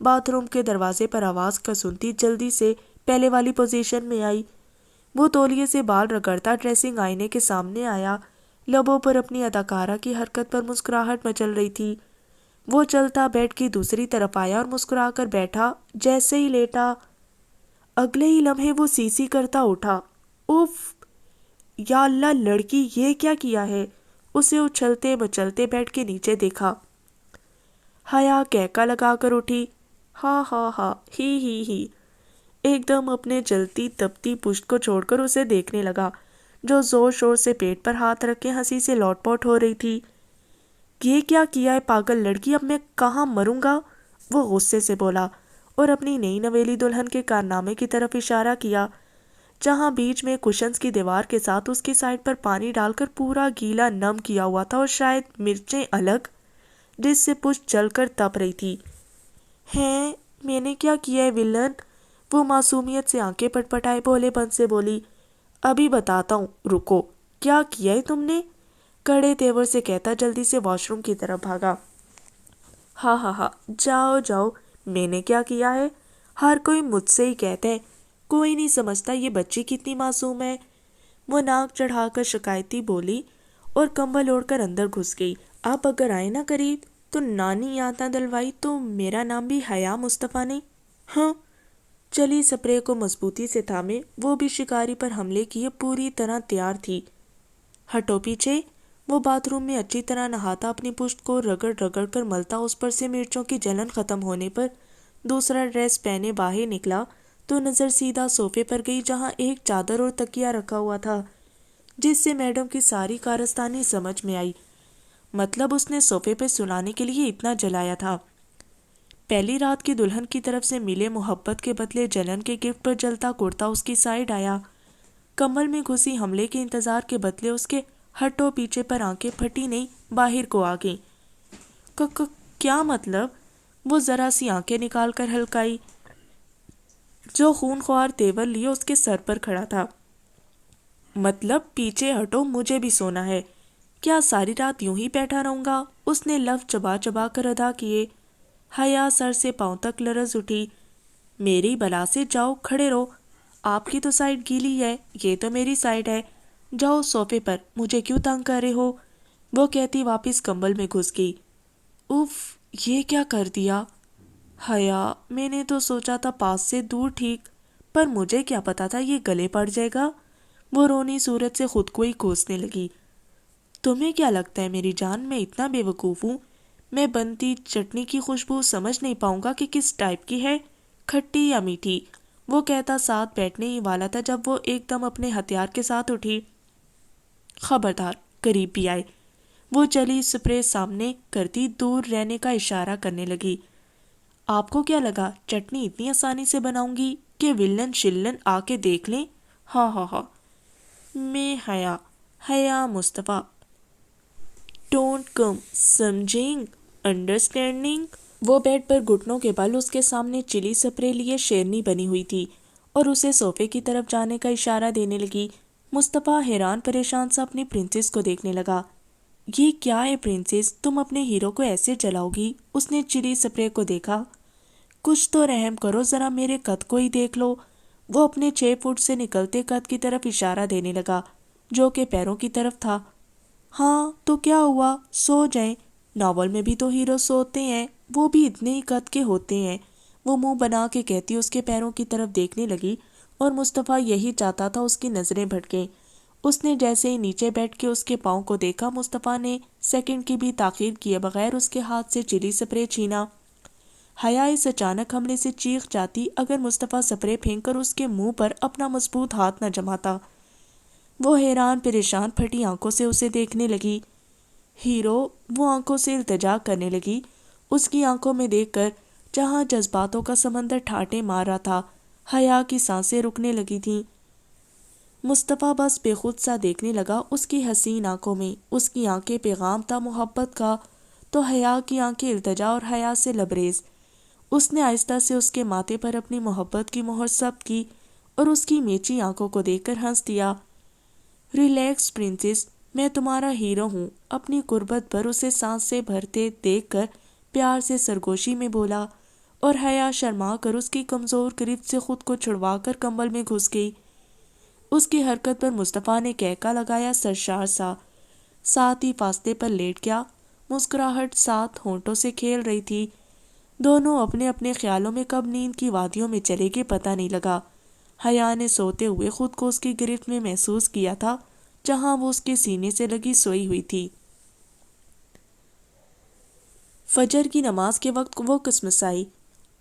باتھ روم کے دروازے پر آواز کا سنتی جلدی سے پہلے والی پوزیشن میں آئی۔ وہ تولیے سے بال رگڑتا ڈریسنگ آئینے کے سامنے آیا، لبوں پر اپنی اداکارہ کی حرکت پر مسکراہٹ مچل رہی تھی۔ وہ چلتا بیڈ کی دوسری طرف آیا اور مسکرا کر بیٹھا۔ جیسے ہی لیٹا اگلے ہی لمحے وہ سی کرتا اٹھا۔ اف، یا اللہ، لڑکی یہ کیا کیا ہے؟ اسے اچھلتے مچلتے بیڈ کے نیچے دیکھا۔ حیا کہکا لگا کر اٹھی۔ ہا ہا ہا، ہی ایک دم اپنے جلتی تپتی پشت کو چھوڑ کر اسے دیکھنے لگا جو زور شور سے پیٹ پر ہاتھ رکھ کے ہنسی سے لوٹ پوٹ ہو رہی تھی۔ یہ کیا کیا ہے پاگل لڑکی، اب میں کہاں مروں گا؟ وہ غصے سے بولا اور اپنی نئی نویلی دلہن کے کارنامے کی طرف اشارہ کیا جہاں بیچ میں کشنز کی دیوار کے ساتھ اس کی سائڈ پر پانی ڈال کر پورا گیلا نم کیا ہوا تھا اور شاید مرچیں الگ جس سے پشت جل کر تپ رہی تھی۔ ہیں، میں نے کیا کیا ہے ویلن؟ وہ معصومیت سے آنکھیں پٹپٹائے بولے بند سے بولی۔ ابھی بتاتا ہوں، رکو، کیا کیا ہے تم نے؟ کڑے تیور سے کہتا جلدی سے واش روم کی طرف بھاگا۔ ہاں، جاؤ جاؤ، میں نے کیا کیا ہے؟ ہر کوئی مجھ سے ہی کہتا ہے، کوئی نہیں سمجھتا یہ بچی کتنی معصوم ہے۔ وہ ناک چڑھا کر شکایتی بولی اور کمبل اوڑھ کر اندر گھس گئی۔ آپ اگر آئے نا قریب تو نانی یاد نہ دلوائی تو میرا نام بھی حیا مصطفیٰ نہیں۔ ہاں، چلی سپرے کو مضبوطی سے تھامے، وہ بھی شکاری پر حملے کیے پوری طرح تیار تھی۔ ہٹو پیچھے۔ وہ باتھ روم میں اچھی طرح نہاتا اپنی پشت کو رگڑ رگڑ کر ملتا، اس پر سے مرچوں کی جلن ختم ہونے پر دوسرا ڈریس پہنے باہر نکلا تو نظر سیدھا صوفے پر گئی جہاں ایک چادر اور تکیہ رکھا ہوا تھا جس سے میڈم کی ساری کارستانی سمجھ میں آئی۔ مطلب اس نے صوفے پہ سلانے کے لیے اتنا جلایا تھا۔ پہلی رات کی دلہن کی طرف سے ملے محبت کے بدلے جلن کے گفٹ پر جلتا کرتا اس کی سائڈ آیا۔ کمل میں گھسی حملے کے انتظار کے بدلے اس کے ہٹو پیچھے پر آنکھیں پھٹی نہیں باہر کو آ گئیں۔ کیا مطلب؟ وہ ذرا سی آنکھیں نکال کر ہلکائی۔ جو خون خوار تیور لیے اس کے سر پر کھڑا تھا۔ مطلب پیچھے ہٹو، مجھے بھی سونا ہے۔ کیا ساری رات یوں ہی بیٹھا رہوں گا؟ اس نے لفظ چبا چبا کر ادا کیے۔ حیا سر سے پاؤں تک لرز اٹھی۔ میری بلا سے جاؤ، کھڑے رہو۔ آپ کی تو سائڈ گیلی ہے، یہ تو میری سائڈ ہے۔ جاؤ صوفے پر، مجھے کیوں تنگ کر رہے ہو؟ وہ کہتی واپس کمبل میں گھس گئی۔ اف، یہ کیا کر دیا؟ حیا، میں نے تو سوچا تھا پاس سے دور ٹھیک، پر مجھے کیا پتا تھا یہ گلے پڑ جائے گا۔ وہ رونی صورت سے خود کو ہی کوسنے لگی۔ تمہیں کیا لگتا ہے میری جان، میں اتنا بے وقوف ہوں؟ میں بنتی چٹنی کی خوشبو سمجھ نہیں پاؤں گا کہ کس ٹائپ کی ہے، کھٹی یا میٹھی؟ وہ کہتا ساتھ بیٹھنے ہی والا تھا جب وہ ایک دم اپنے ہتھیار کے ساتھ اٹھی۔ خبردار، قریب بھی آئے۔ وہ چلی سپرے سامنے کرتی دور رہنے کا اشارہ کرنے لگی۔ آپ کو کیا لگا چٹنی اتنی آسانی سے بناؤں گی کہ ولن شلن آ کے دیکھ لیں؟ ہاں۔ میں حیا مصطفیٰ، ڈونٹ کم، سمجھیں، انڈرسٹینڈنگ؟ وہ بیڈ پر گھٹنوں کے بل اس کے سامنے چلی سپرے لیے شیرنی بنی ہوئی تھی اور اسے صوفے کی طرف جانے کا اشارہ دینے لگی۔ مصطفیٰ حیران پریشان سا اپنی پرنسس کو دیکھنے لگا۔ یہ کیا ہے پرنسس، تم اپنے ہیرو کو ایسے جلاؤ گی؟ اس نے چلی سپرے کو دیکھا۔ کچھ تو رحم کرو، ذرا میرے قد کو ہی دیکھ لو۔ وہ اپنے 6 فٹ سے نکلتے قد کی طرف اشارہ دینے لگا جو کہ پیروں کی طرف تھا۔ ہاں تو کیا ہوا، سو جائیں، ناول میں بھی تو ہیرو سوتے ہیں، وہ بھی اتنے ہی قد کے ہوتے ہیں۔ وہ منہ بنا کے کہتی اس کے پیروں کی طرف دیکھنے لگی اور مصطفیٰ یہی چاہتا تھا اس کی نظریں بھٹکیں۔ اس نے جیسے ہی نیچے بیٹھ کے اس کے پاؤں کو دیکھا، مصطفیٰ نے سیکنڈ کی بھی تاخیر کیے بغیر اس کے ہاتھ سے چلی سپرے چھینا۔ حیا اس اچانک حملے سے چیخ جاتی اگر مصطفیٰ سپرے پھینک کر اس کے منہ پر اپنا مضبوط ہاتھ نہ جماتا۔ وہ حیران پریشان پھٹی آنکھوں سے اسے دیکھنے لگی۔ ہیرو، وہ آنکھوں سے التجا کرنے لگی۔ اس کی آنکھوں میں دیکھ کر جہاں جذباتوں کا سمندر ٹھاٹے مار رہا تھا، حیا کی سانسیں رکنے لگی تھیں۔ مصطفیٰ بس بے خود سا دیکھنے لگا اس کی حسین آنکھوں میں۔ اس کی آنکھیں پیغام تھا محبت کا، تو حیا کی آنکھیں التجا اور حیا سے لبریز۔ اس نے آہستہ سے اس کے ماتھے پر اپنی محبت کی مہر ثبت کی اور اس کی میچی آنکھوں کو دیکھ کر ہنس دیا۔ ریلیکس پرنسس، میں تمہارا ہیرو ہوں، اپنی قربت پر اسے سانس سے بھرتے دیکھ کر پیار سے سرگوشی میں بولا، اور حیا شرما کر اس کی کمزور گرفت سے خود کو چھڑوا کر کمبل میں گھس گئی۔ اس کی حرکت پر مصطفیٰ نے کہکا لگایا سرشار سا، ساتھ ہی فاصلے پر لیٹ گیا۔ مسکراہٹ ساتھ ہونٹوں سے کھیل رہی تھی۔ دونوں اپنے اپنے خیالوں میں کب نیند کی وادیوں میں چلے گئے پتہ نہیں لگا۔ حیا نے سوتے ہوئے خود کو اس کی گرفت میں محسوس کیا تھا جہاں وہ اس کے سینے سے لگی سوئی ہوئی تھی۔ فجر کی نماز کے وقت وہ کسمسائی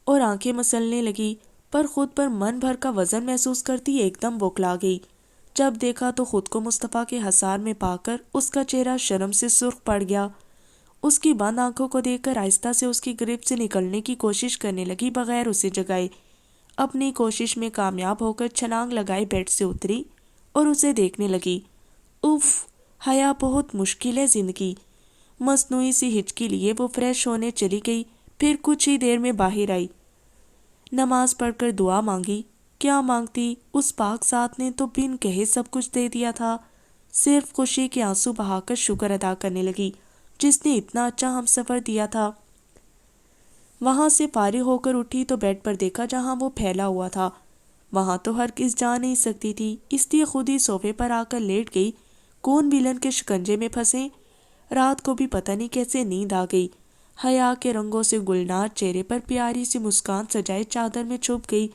اور آنکھیں مسلنے لگی، پر خود پر من بھر کا وزن محسوس کرتی ایک دم بوکھلا گئی۔ جب دیکھا تو خود کو مصطفیٰ کے حصار میں پا کر اس کا چہرہ شرم سے سرخ پڑ گیا۔ اس کی بند آنکھوں کو دیکھ کر آہستہ سے اس کی گرفت سے نکلنے کی کوشش کرنے لگی بغیر اسے جگائے۔ اپنی کوشش میں کامیاب ہو کر چھلانگ لگائے بیڈ سے اتری اور اسے دیکھنے لگی۔ اف، حیا بہت مشکل ہے زندگی۔ مصنوعی سی ہچکی لیے وہ فریش ہونے چلی گئی، پھر کچھ ہی دیر میں باہر آئی۔ نماز پڑھ کر دعا مانگی۔ کیا مانگتی، اس پاک ذات نے تو بن کہے سب کچھ دے دیا تھا۔ صرف خوشی کے آنسو بہا کر شکر ادا کرنے لگی جس نے اتنا اچھا ہم سفر دیا تھا۔ وہاں سے فارغ ہو کر اٹھی تو بیڈ پر دیکھا جہاں وہ پھیلا ہوا تھا۔ وہاں تو ہرگز جا نہیں سکتی تھی، اس لیے خود ہی صوفے پر آ کر لیٹ گئی۔ کون ویلن کے شکنجے میں پھنسے؟ رات کو بھی پتہ نہیں کیسے نیند آ گئی۔ حیا کے رنگوں سے گلنار چہرے پر پیاری سی مسکان سجائے چادر میں چھپ گئی۔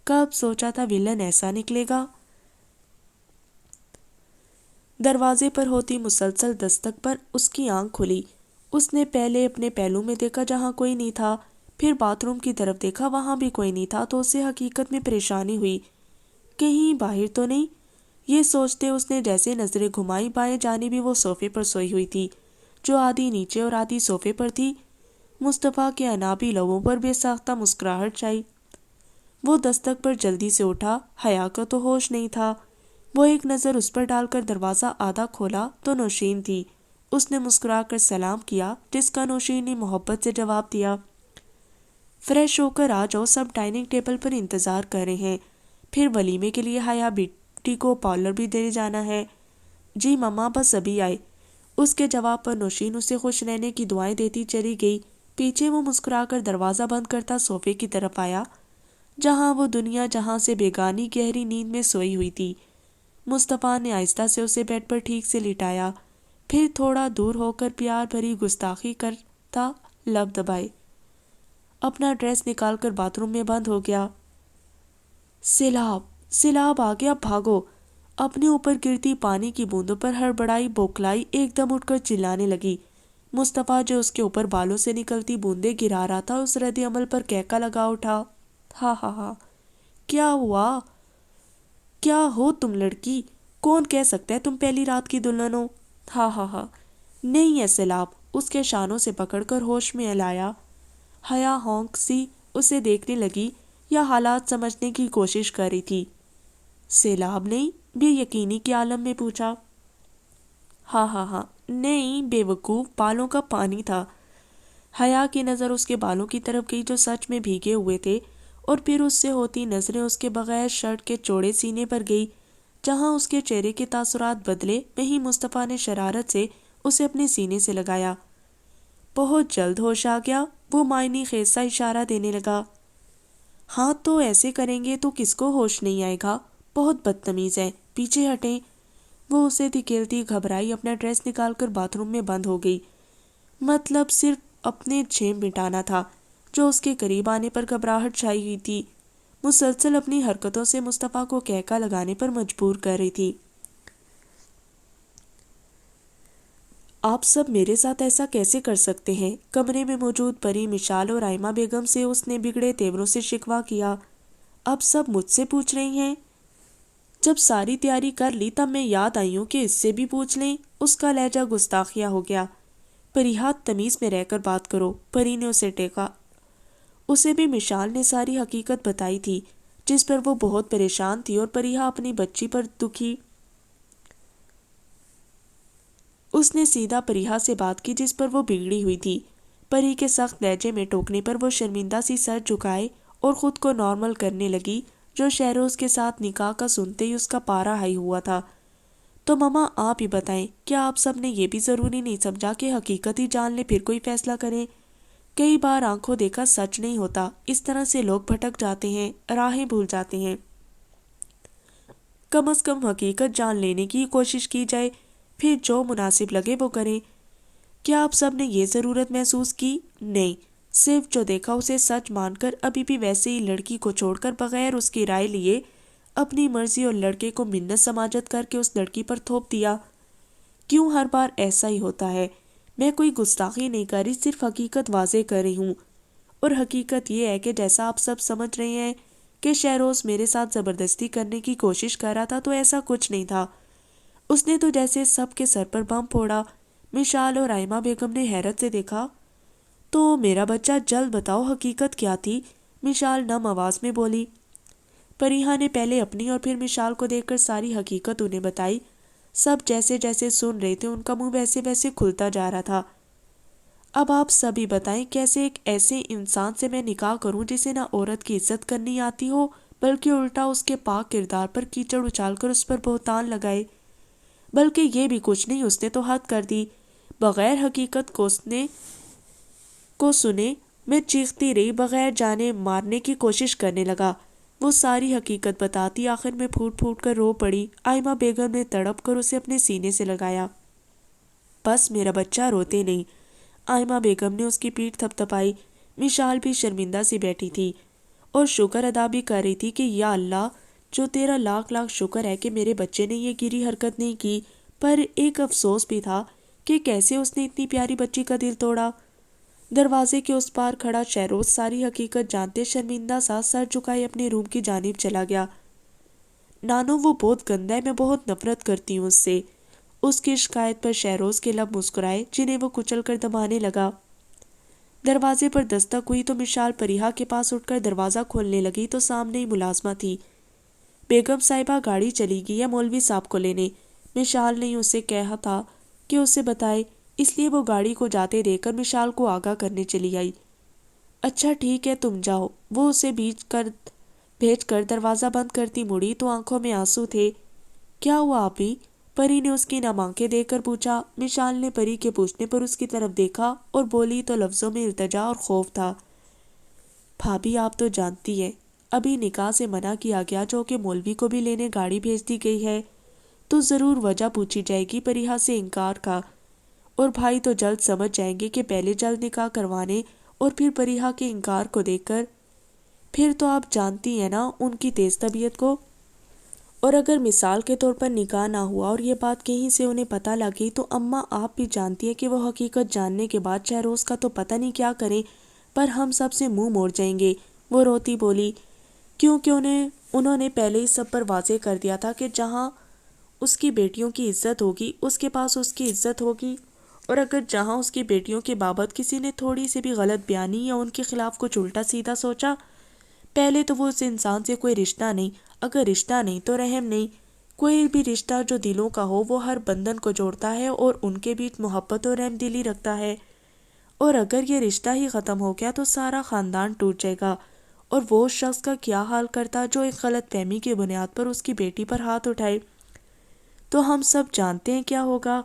کب سوچا تھا ویلن ایسا نکلے گا؟ دروازے پر ہوتی مسلسل دستک پر اس کی آنکھ کھلی۔ اس نے پہلے اپنے پہلو میں دیکھا جہاں کوئی نہیں تھا، پھر باتھ روم کی طرف دیکھا، وہاں بھی کوئی نہیں تھا، تو اسے حقیقت میں پریشانی ہوئی۔ کہیں باہر تو نہیں؟ یہ سوچتے اس نے جیسے نظریں گھمائی، بائیں جانب بھی وہ صوفے پر سوئی ہوئی تھی جو آدھی نیچے اور آدھی صوفے پر تھی۔ مصطفیٰ کے انابی لبوں پر بے ساختہ مسکراہٹ چھائی۔ وہ دستک پر جلدی سے اٹھا۔ حیا کا تو ہوش نہیں تھا۔ وہ ایک نظر اس پر ڈال کر دروازہ آدھا کھولا تو نوشین تھی۔ اس نے مسکرا کر سلام کیا جس کا نوشین نے محبت سے جواب دیا۔ فریش ہو کر آ جاؤ، سب ڈائننگ ٹیبل پر انتظار کر رہے ہیں، پھر ولیمے کے لیے حیا بیٹی کو پارلر بھی دے جانا ہے۔ جی مما، بس ابھی آئے۔ اس کے جواب پر نوشین اسے خوش رہنے کی دعائیں دیتی چلی گئی۔ پیچھے وہ مسکرا کر دروازہ بند کرتا صوفے کی طرف آیا جہاں وہ دنیا جہاں سے بیگانی گہری نیند میں سوئی ہوئی تھی۔ مصطفیٰ نے آہستہ سے اسے بیڈ پر ٹھیک سے لٹایا، پھر تھوڑا دور ہو کر پیار بھری گستاخی کرتا لب دبائے اپنا ڈریس نکال کر باتھ روم میں بند ہو گیا۔ سیلاب آ گیا، بھاگو۔ اپنے اوپر گرتی پانی کی بوندوں پر ہڑبڑائی بوکھلائی ایک دم اٹھ کر چلانے لگی۔ مصطفیٰ جو اس کے اوپر بالوں سے نکلتی بوندیں گرا رہا تھا، اس رد عمل پر کہکا لگا اٹھا، ہا ہا ہا، کیا ہوا؟ کیا ہو تم لڑکی؟ کون کہہ سکتا ہے تم پہلی رات کی دلہن ہو؟ ہا ہا ہا۔ نہیں ہے سیلاب، اس کے شانوں سے پکڑ کر ہوش میں لایا۔ حیا ہونک سی اسے دیکھنے لگی یا حالات سمجھنے کی کوشش کر رہی تھی۔ سیلاب نہیں؟ بے یقینی کے عالم میں پوچھا۔ ہاں ہاں ہاں، نہیں بے وقوف، بالوں کا پانی تھا۔ حیا کی نظر اس کے بالوں کی طرف گئی جو سچ میں بھیگے ہوئے تھے، اور پھر اس سے ہوتی نظریں اس کے بغیر شرٹ کے چوڑے سینے پر گئی جہاں اس کے چہرے کے تاثرات بدلے۔ وہیں مصطفیٰ نے شرارت سے اسے اپنے سینے سے لگایا۔ بہت جلد ہوش آ گیا، وہ معنی خیز سا اشارہ دینے لگا۔ ہاں تو ایسے کریں گے تو کس کو ہوش نہیں آئے گا؟ بہت بدتمیز ہے، پیچھے ہٹیں۔ وہ اسے دھکیلتی گھبرائی اپنا ڈریس نکال کر باتھ روم میں بند ہو گئی۔ مطلب صرف اپنے جھیم مٹانا تھا جو اس کے قریب آنے پر گھبراہٹ چھائی ہوئی تھی۔ مسلسل اپنی حرکتوں سے مصطفیٰ کو کہکا لگانے پر مجبور کر رہی تھی۔ آپ سب میرے ساتھ ایسا کیسے کر سکتے ہیں؟ کمرے میں موجود پری مشال اور آئمہ بیگم سے اس نے بگڑے تیوروں سے شکوہ کیا۔ اب سب مجھ سے پوچھ رہی ہیں؟ جب ساری تیاری کر لی تب میں یاد آئی ہوں کہ اس سے بھی پوچھ لیں۔ اس کا لہجہ گستاخیہ ہو گیا۔ پریہا تمیز میں رہ کر بات کرو، پری نے اسے ٹیکا۔ اسے بھی مشال نے ساری حقیقت بتائی تھی جس پر وہ بہت پریشان تھی، اور پریہا اپنی بچی پر دکھی۔ اس نے سیدھا پریہا سے بات کی جس پر وہ بگڑی ہوئی تھی۔ پری کے سخت لہجے میں ٹوکنے پر وہ شرمندہ سی سر جھکائے اور خود کو نارمل کرنے لگی، جو شہروز کے ساتھ نکاح کا سنتے ہی اس کا پارا ہائی ہوا تھا۔ تو ماما آپ ہی بتائیں، کیا آپ سب نے یہ بھی ضروری نہیں سمجھا کہ حقیقت ہی جان لے پھر کوئی فیصلہ کریں؟ کئی بار آنکھوں دیکھا سچ نہیں ہوتا، اس طرح سے لوگ بھٹک جاتے ہیں، راہیں بھول جاتے ہیں۔ کم از کم حقیقت جان لینے کی کوشش کی جائے، پھر جو مناسب لگے وہ کریں۔ کیا آپ سب نے یہ ضرورت محسوس کی؟ نہیں، صرف جو دیکھا اسے سچ مان کر ابھی بھی ویسے ہی لڑکی کو چھوڑ کر بغیر اس کی رائے لیے اپنی مرضی اور لڑکے کو منت سماجت کر کے اس لڑکی پر تھوپ دیا۔ کیوں ہر بار ایسا ہی ہوتا ہے؟ میں کوئی گستاخی نہیں کر رہی، صرف حقیقت واضح کر رہی ہوں، اور حقیقت یہ ہے کہ جیسا آپ سب سمجھ رہے ہیں کہ شہروز میرے ساتھ زبردستی کرنے کی کوشش کر رہا تھا، تو ایسا کچھ نہیں تھا۔ اس نے تو جیسے سب کے سر پر بم پھوڑا۔ مشال اور آئمہ بیگم نے حیرت سے دیکھا۔ تو میرا بچہ جلد بتاؤ حقیقت کیا تھی؟ مشال نم آواز میں بولی۔ پریہا نے پہلے اپنی اور پھر مشال کو دیکھ کر ساری حقیقت انہیں بتائی۔ سب جیسے جیسے سن رہے تھے ان کا منہ ویسے ویسے کھلتا جا رہا تھا۔ اب آپ سبھی بتائیں، کیسے ایک ایسے انسان سے میں نکاح کروں جسے نہ عورت کی عزت کرنی آتی ہو، بلکہ الٹا اس کے پاک کردار پر کیچڑ اچھال کر اس پر بہتان لگائے؟ بلکہ یہ بھی کچھ نہیں، اس نے تو حد کر دی۔ بغیر حقیقت کو سنے میں چیختی رہی، بغیر جانے مارنے کی کوشش کرنے لگا۔ وہ ساری حقیقت بتاتی آخر میں پھوٹ پھوٹ کر رو پڑی۔ آئمہ بیگم نے تڑپ کر اسے اپنے سینے سے لگایا۔ بس میرا بچہ، روتے نہیں۔ آئمہ بیگم نے اس کی پیٹھ تھپ تھپائی۔ مشال بھی شرمندہ سی بیٹھی تھی اور شکر ادا بھی کر رہی تھی کہ یا اللہ، جو تیرا لاکھ لاکھ شکر ہے کہ میرے بچے نے یہ گری حرکت نہیں کی، پر ایک افسوس بھی تھا کہ کیسے اس نے اتنی پیاری بچی کا دل توڑا۔ دروازے کے اس پار کھڑا شہروز ساری حقیقت جانتے شرمندہ سا سر جھکائے اپنے روم کی جانب چلا گیا۔ نانو وہ بہت گندا ہے، میں بہت نفرت کرتی ہوں اس سے۔ اس کی شکایت پر شہروز کے لب مسکرائے جنہیں وہ کچل کر دبانے لگا۔ دروازے پر دستک ہوئی تو مشال پریہا کے پاس اٹھ کر دروازہ کھولنے لگی تو سامنے ہی ملازمہ تھی۔ بیگم صاحبہ گاڑی چلی گئی ہے مولوی صاحب کو لینے۔ مشال نے اسے کہا تھا کہ اسے بتائے، اس لیے وہ گاڑی کو جاتے دیکھ کر مشال کو آگاہ کرنے چلی آئی۔ اچھا ٹھیک ہے، تم جاؤ۔ وہ اسے بھیج کر دروازہ بند کرتی مڑی تو آنکھوں میں آنسو تھے۔ کیا ہوا آپی؟ پری نے اس کی نم آنکھیں دیکھ کر پوچھا۔ مشال نے پری کے پوچھنے پر اس کی طرف دیکھا اور بولی تو لفظوں میں التجا اور خوف تھا۔ بھابھی آپ تو جانتی ہیں، ابھی نکاح سے منع کیا گیا، جو کہ مولوی کو بھی لینے گاڑی بھیج دی گئی ہے، تو ضرور وجہ پوچھی جائے گی۔ پریہا سے انکار کا، اور بھائی تو جلد سمجھ جائیں گے کہ پہلے جلد نکاح کروانے اور پھر پریہا کے انکار کو دیکھ کر، پھر تو آپ جانتی ہیں نا ان کی تیز طبیعت کو۔ اور اگر مثال کے طور پر نکاح نہ ہوا اور یہ بات کہیں سے انہیں پتہ لگی تو اماں آپ بھی جانتی ہیں کہ وہ حقیقت جاننے کے بعد شہروز کا تو پتہ نہیں کیا کریں، پر ہم سب سے منہ موڑ جائیں گے۔ وہ روتی بولی، کیونکہ انہوں نے پہلے ہی سب پر واضح کر دیا تھا کہ جہاں اس کی بیٹیوں کی عزت ہوگی اس کے پاس اس کی عزت ہوگی، اور اگر جہاں اس کی بیٹیوں کے بابت کسی نے تھوڑی سی بھی غلط بیانی یا ان کے خلاف کچھ الٹا سیدھا سوچا، پہلے تو وہ اس انسان سے کوئی رشتہ نہیں، اگر رشتہ نہیں تو رحم نہیں۔ کوئی بھی رشتہ جو دلوں کا ہو وہ ہر بندھن کو جوڑتا ہے اور ان کے بیچ محبت اور رحم دلی رکھتا ہے، اور اگر یہ رشتہ ہی ختم ہو گیا تو سارا خاندان ٹوٹ جائے گا۔ اور وہ اس شخص کا کیا حال کرتا جو ایک غلط فہمی کی بنیاد پر اس کی بیٹی پر ہاتھ اٹھائے، تو ہم سب جانتے ہیں کیا ہوگا۔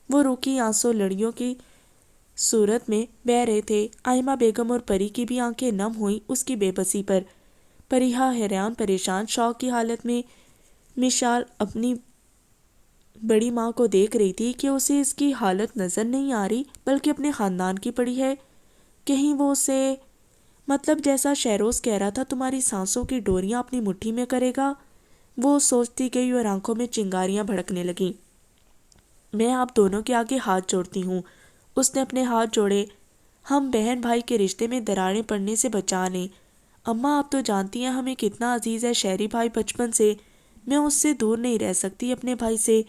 وہ روکی آنسو لڑیوں کی صورت میں بہہ رہے تھے۔ آئمہ بیگم اور پری کی بھی آنکھیں نم ہوئیں اس کی بے بسی پر۔ پریہا حیران پریشان شوق کی حالت میں مشال اپنی بڑی ماں کو دیکھ رہی تھی کہ اسے اس کی حالت نظر نہیں آ رہی بلکہ اپنے خاندان کی پڑی ہے۔ کہیں وہ اسے، مطلب جیسا شہروز کہہ رہا تھا تمہاری سانسوں کی ڈوریاں اپنی مٹھی میں کرے گا، وہ سوچتی گئی اور آنکھوں میں چنگاریاں بھڑکنے لگیں۔ میں آپ دونوں کے آگے ہاتھ جوڑتی ہوں۔ اس نے اپنے ہاتھ جوڑے۔ ہم بہن بھائی کے رشتے میں دراڑیں پڑنے سے بچا لیں۔ اماں آپ تو جانتی ہیں ہمیں کتنا عزیز ہے شہری بھائی بچپن سے۔ میں اس سے دور نہیں رہ سکتی اپنے بھائی سے.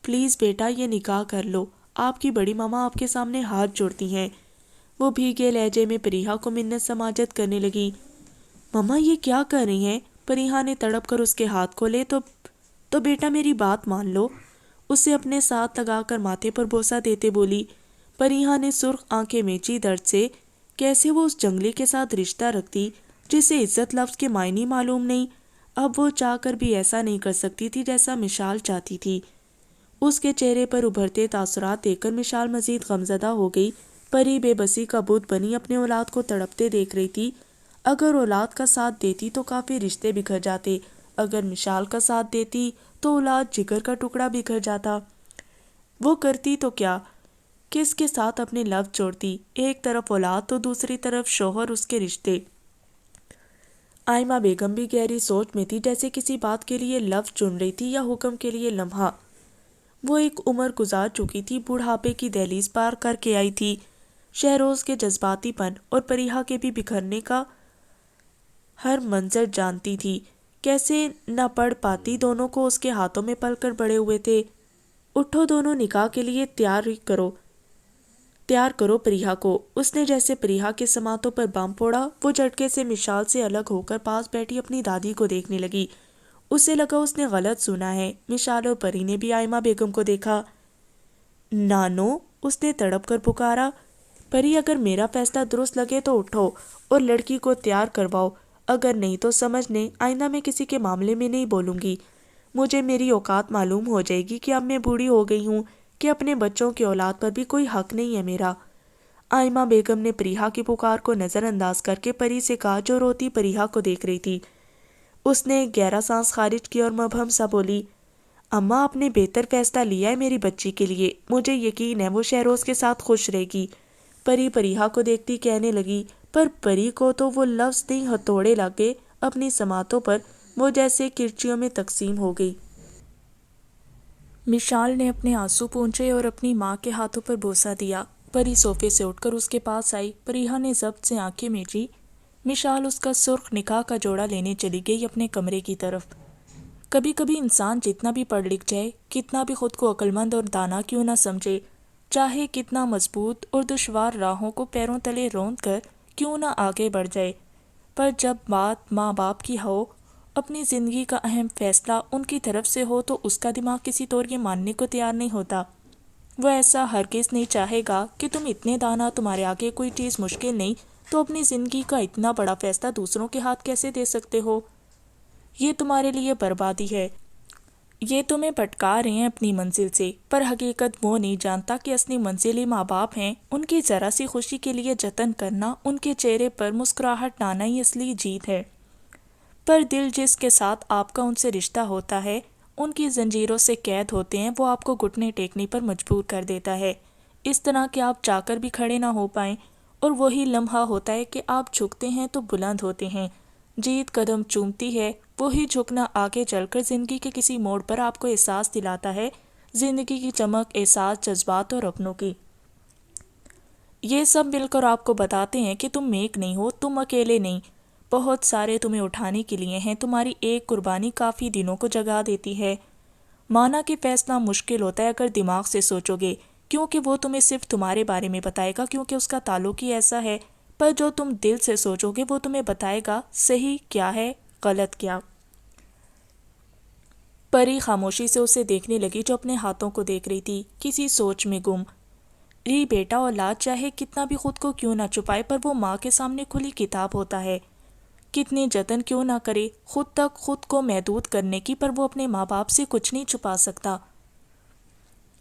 پلیز بیٹا یہ نکاح کر لو. آپ کی بڑی ماما آپ کے سامنے ہاتھ جوڑتی ہیں. وہ بھیگے لہجے میں پریہا کو منت سماجت کرنے لگی. ماما یہ کیا کر رہی ہیں؟ پریہا نے تڑپ کر اس کے ہاتھ کو لے تو بیٹا میری بات مان لو. اسے اپنے ساتھ لگا کر ماتھے پر بوسہ دیتے بولی. پریہا نے سرخ آنکھیں میچی درد سے. کیسے وہ اس جنگلی کے ساتھ رشتہ رکھتی جسے عزت لفظ کے معنی معلوم نہیں. اب وہ چاہ کر بھی ایسا نہیں کر سکتی تھی جیسا مشال چاہتی تھی. اس کے چہرے پر ابھرتے تاثرات دیکھ کر مشال مزید غمزدہ ہو گئی. پری بے بسی کا بت بنی اپنے اولاد کو تڑپتے دیکھ رہی تھی. اگر اولاد کا ساتھ دیتی تو کافی رشتے بکھر جاتے. اگر مشال کا ساتھ دیتی تو اولاد جگر کا ٹکڑا بکھر جاتا. وہ کرتی تو کیا؟ کس کے ساتھ اپنے لفظ جوڑتی. ایک طرف اولاد تو دوسری طرف شوہر اس کے رشتے. آئمہ بیگم بھی گہری سوچ میں تھی، جیسے کسی بات کے لیے لفظ چن رہی تھی یا حکم کے لیے لمحہ. وہ ایک عمر گزار چکی تھی، بوڑھاپے کی دہلیز پار کر کے آئی تھی. شہروز کے جذباتی پن اور پریہا کے بھی بکھرنے کا ہر منظر جانتی تھی. کیسے نہ پڑھ پاتی، دونوں کو اس کے ہاتھوں میں پل کر بڑے ہوئے تھے. اٹھو دونوں، نکاح کے لیے تیار کرو پریہا کو. اس نے جیسے پریہا کے سماعتوں پر بم پھوڑا. وہ جھٹکے سے مشال سے الگ ہو کر پاس بیٹھی اپنی دادی کو دیکھنے لگی. اسے لگا اس نے غلط سنا ہے. مشال اور پری نے بھی آئمہ بیگم کو دیکھا. نانو، اس نے تڑپ کر پکارا. پری اگر میرا فیصلہ درست لگے تو اٹھو اور لڑکی کو تیار کرواؤ، اگر نہیں تو سمجھ لیں آئندہ میں کسی کے معاملے میں نہیں بولوں گی. مجھے میری اوقات معلوم ہو جائے گی کہ اب میں بوڑھی ہو گئی ہوں کہ اپنے بچوں کی اولاد پر بھی کوئی حق نہیں ہے میرا. آئمہ بیگم نے پریہا کی پکار کو نظر انداز کر کے پری سے کہا جو روتی پریہا کو دیکھ رہی تھی. اس نے ایک گہرا سانس خارج کی اور مبہم سا بولی، اماں آپ نے بہتر فیصلہ لیا ہے میری بچی کے لیے. مجھے یقین ہے وہ شہروز کے ساتھ خوش رہے گی. پری پریہا کو دیکھتی کہنے لگی. پر پری کو تو وہ لفظ نہیں ہتھوڑے لگے اپنی سماعتوں پر. وہ جیسے کرچیوں میں تقسیم ہو گئی. مشال نے اپنے آنسو پونچھے اور اپنی ماں کے ہاتھوں پر بوسہ دیا. پری صوفے سے اٹھ کر اس کے پاس آئی. پریہا نے ضبط سے آنکھیں میچی. مشال اس کا سرخ نکاح کا جوڑا لینے چلی گئی اپنے کمرے کی طرف. کبھی کبھی انسان جتنا بھی پڑھ لکھ جائے، کتنا بھی خود کو عقلمند اور دانا کیوں نہ سمجھے، چاہے کتنا مضبوط اور دشوار راہوں کو پیروں تلے روند کر کیوں نہ آگے بڑھ جائے، پر جب بات ماں باپ کی ہو، اپنی زندگی کا اہم فیصلہ ان کی طرف سے ہو، تو اس کا دماغ کسی طور یہ ماننے کو تیار نہیں ہوتا. وہ ایسا ہرگز نہیں چاہے گا کہ تم اتنے دانا، تمہارے آگے کوئی چیز مشکل نہیں، تو اپنی زندگی کا اتنا بڑا فیصلہ دوسروں کے ہاتھ کیسے دے سکتے ہو؟ یہ تمہارے لیے بربادی ہے. یہ تمہیں بھٹکا رہے ہیں اپنی منزل سے، پر حقیقت وہ نہیں جانتا کہ اصلی منزل ہی ماں باپ ہیں. ان کی ذرا سی خوشی کے لیے جتن کرنا، ان کے چہرے پر مسکراہٹ لانا ہی اصلی جیت ہے. پر دل جس کے ساتھ آپ کا ان سے رشتہ ہوتا ہے، ان کی زنجیروں سے قید ہوتے ہیں، وہ آپ کو گھٹنے ٹیکنے پر مجبور کر دیتا ہے، اس طرح کہ آپ چاہ کر بھی کھڑے نہ ہو پائیں. اور وہی لمحہ ہوتا ہے کہ آپ جھکتے ہیں تو بلند ہوتے ہیں. جیت قدم چومتی ہے. وہی جھکنا آگے چل کر زندگی کے کسی موڑ پر آپ کو احساس دلاتا ہے، زندگی کی چمک، احساس، جذبات اور اپنوں کی. یہ سب مل کر آپ کو بتاتے ہیں کہ تم ایک نہیں ہو، تم اکیلے نہیں، بہت سارے تمہیں اٹھانے کے لیے ہیں. تمہاری ایک قربانی کافی دنوں کو جگا دیتی ہے. مانا کہ فیصلہ مشکل ہوتا ہے اگر دماغ سے سوچو گے، کیونکہ وہ تمہیں صرف تمہارے بارے میں بتائے گا، کیونکہ اس کا تعلق ہی ایسا ہے. پر جو تم دل سے سوچو گے وہ تمہیں بتائے گا صحیح کیا ہے، غلط کیا. پری خاموشی سے اسے دیکھنے لگی جو اپنے ہاتھوں کو دیکھ رہی تھی، کسی سوچ میں گم. بیٹا اولاد چاہے کتنا بھی خود کو کیوں نہ چھپائے، پر وہ ماں کے سامنے کھلی کتاب ہوتا ہے. کتنے جتن کیوں نہ کرے خود تک خود کو محدود کرنے کی، پر وہ اپنے ماں باپ سے کچھ نہیں چھپا سکتا.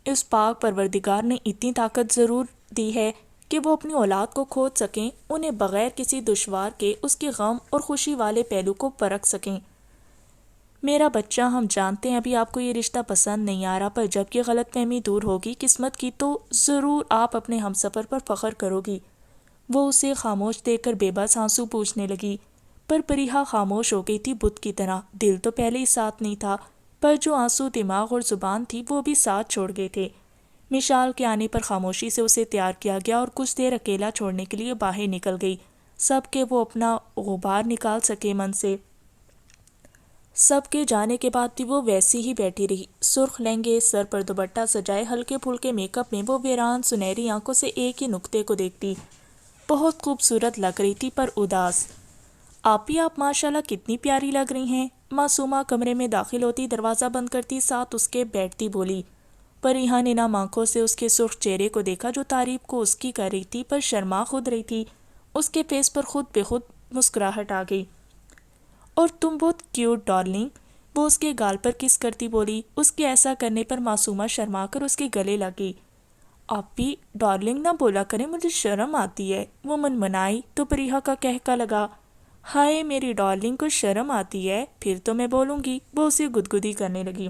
اس پاک پروردگار نے اتنی طاقت ضرور دی ہے کہ وہ اپنی اولاد کو کھود سکیں، انہیں بغیر کسی دشوار کے اس کے غم اور خوشی والے پہلو کو پرکھ سکیں. میرا بچہ، ہم جانتے ہیں ابھی آپ کو یہ رشتہ پسند نہیں آ رہا، پر جب یہ غلط فہمی دور ہوگی قسمت کی، تو ضرور آپ اپنے ہمسفر پر فخر کرو گی. وہ اسے خاموش دیکھ کر بے بس آنسو پوچھنے لگی. پر پریہا خاموش ہو گئی تھی بت کی طرح. دل تو پہلے ہی ساتھ نہیں تھا، پر جو آنسو دماغ اور زبان تھی وہ بھی ساتھ چھوڑ گئے تھے. مشال کے آنے پر خاموشی سے اسے تیار کیا گیا اور کچھ دیر اکیلا چھوڑنے کے لیے باہر نکل گئی، سب کہ وہ اپنا غبار نکال سکے من سے. سب کے جانے کے بعد بھی وہ ویسی ہی بیٹھی رہی، سرخ لہنگے، سر پر دوپٹہ سجائے، ہلکے پھلکے میک اپ میں وہ ویران سنہری آنکھوں سے ایک ہی نقطے کو دیکھتی۔ بہت خوبصورت لگ رہی تھی پر اداس۔ آپی آپ ماشاءاللہ کتنی پیاری لگ رہی ہیں۔ معصومہ کمرے میں داخل ہوتی، دروازہ بند کرتی، ساتھ اس کے بیٹھتی بولی۔ پریحا نے نم آنکھوں سے اس کے سرخ چہرے کو دیکھا جو تعریف کو اس کی کر رہی تھی پر شرما خود رہی تھی۔ اس کے فیس پر خود بے خود مسکراہٹ آ گئی۔ اور تم بہت کیوٹ ڈارلنگ، وہ اس کے گال پر کس کرتی بولی۔ اس کے ایسا کرنے پر معصومہ شرما کر اس کے گلے لگی۔ آپی ڈارلنگ نہ بولا کریں، مجھے شرم آتی ہے، وہ منمنائی تو پریحا کا کہکا لگا، ہائے میری ڈارلنگ کو شرم آتی ہے، پھر تو میں بولوں گی۔ وہ اسے گدگدی کرنے لگی۔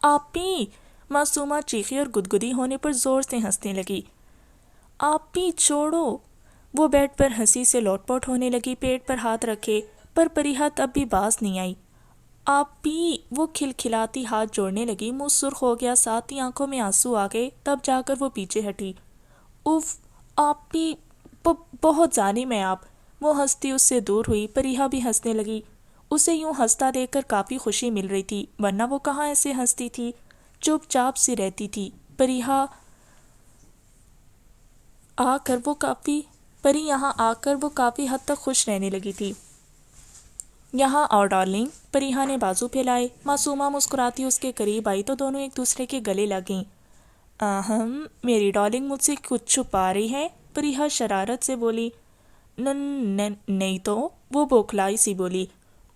آپی، معصومہ چیخی اور گدگدی ہونے پر زور سے ہنسنے لگی۔ آپی چھوڑو، وہ بیڈ پر ہنسی سے لوٹ پوٹ ہونے لگی، پیٹ پر ہاتھ رکھے، پر پریحا تب بھی باز نہیں آئی۔ آپی، وہ کھلکھلاتی ہاتھ جوڑنے لگی، منہ سرخ ہو گیا، ساتھ ہی آنکھوں میں آنسو آ گئے، تب جا کر وہ پیچھے ہٹی۔ اف آپی، بہت ظالم ہے آپ۔ وہ ہنستی اس سے دور ہوئی، پریحا بھی ہنسنے لگی۔ اسے یوں ہنستا دیکھ کر کافی خوشی مل رہی تھی، ورنہ وہ کہاں ایسے ہنستی تھی، چپ چاپ سی رہتی تھی۔ پری یہاں آ کر وہ کافی حد تک خوش رہنے لگی تھی۔ یہاں آؤ ڈارلنگ، پریحا نے بازو پھیلائے۔ معصومہ مسکراتی اس کے قریب آئی تو دونوں ایک دوسرے کے گلے لگیں۔ میری ڈارلنگ مجھ سے کچھ چھپا رہی ہے، پریحا شرارت سے بولی۔ نہیں تو، وہ بوکھلائی سی بولی۔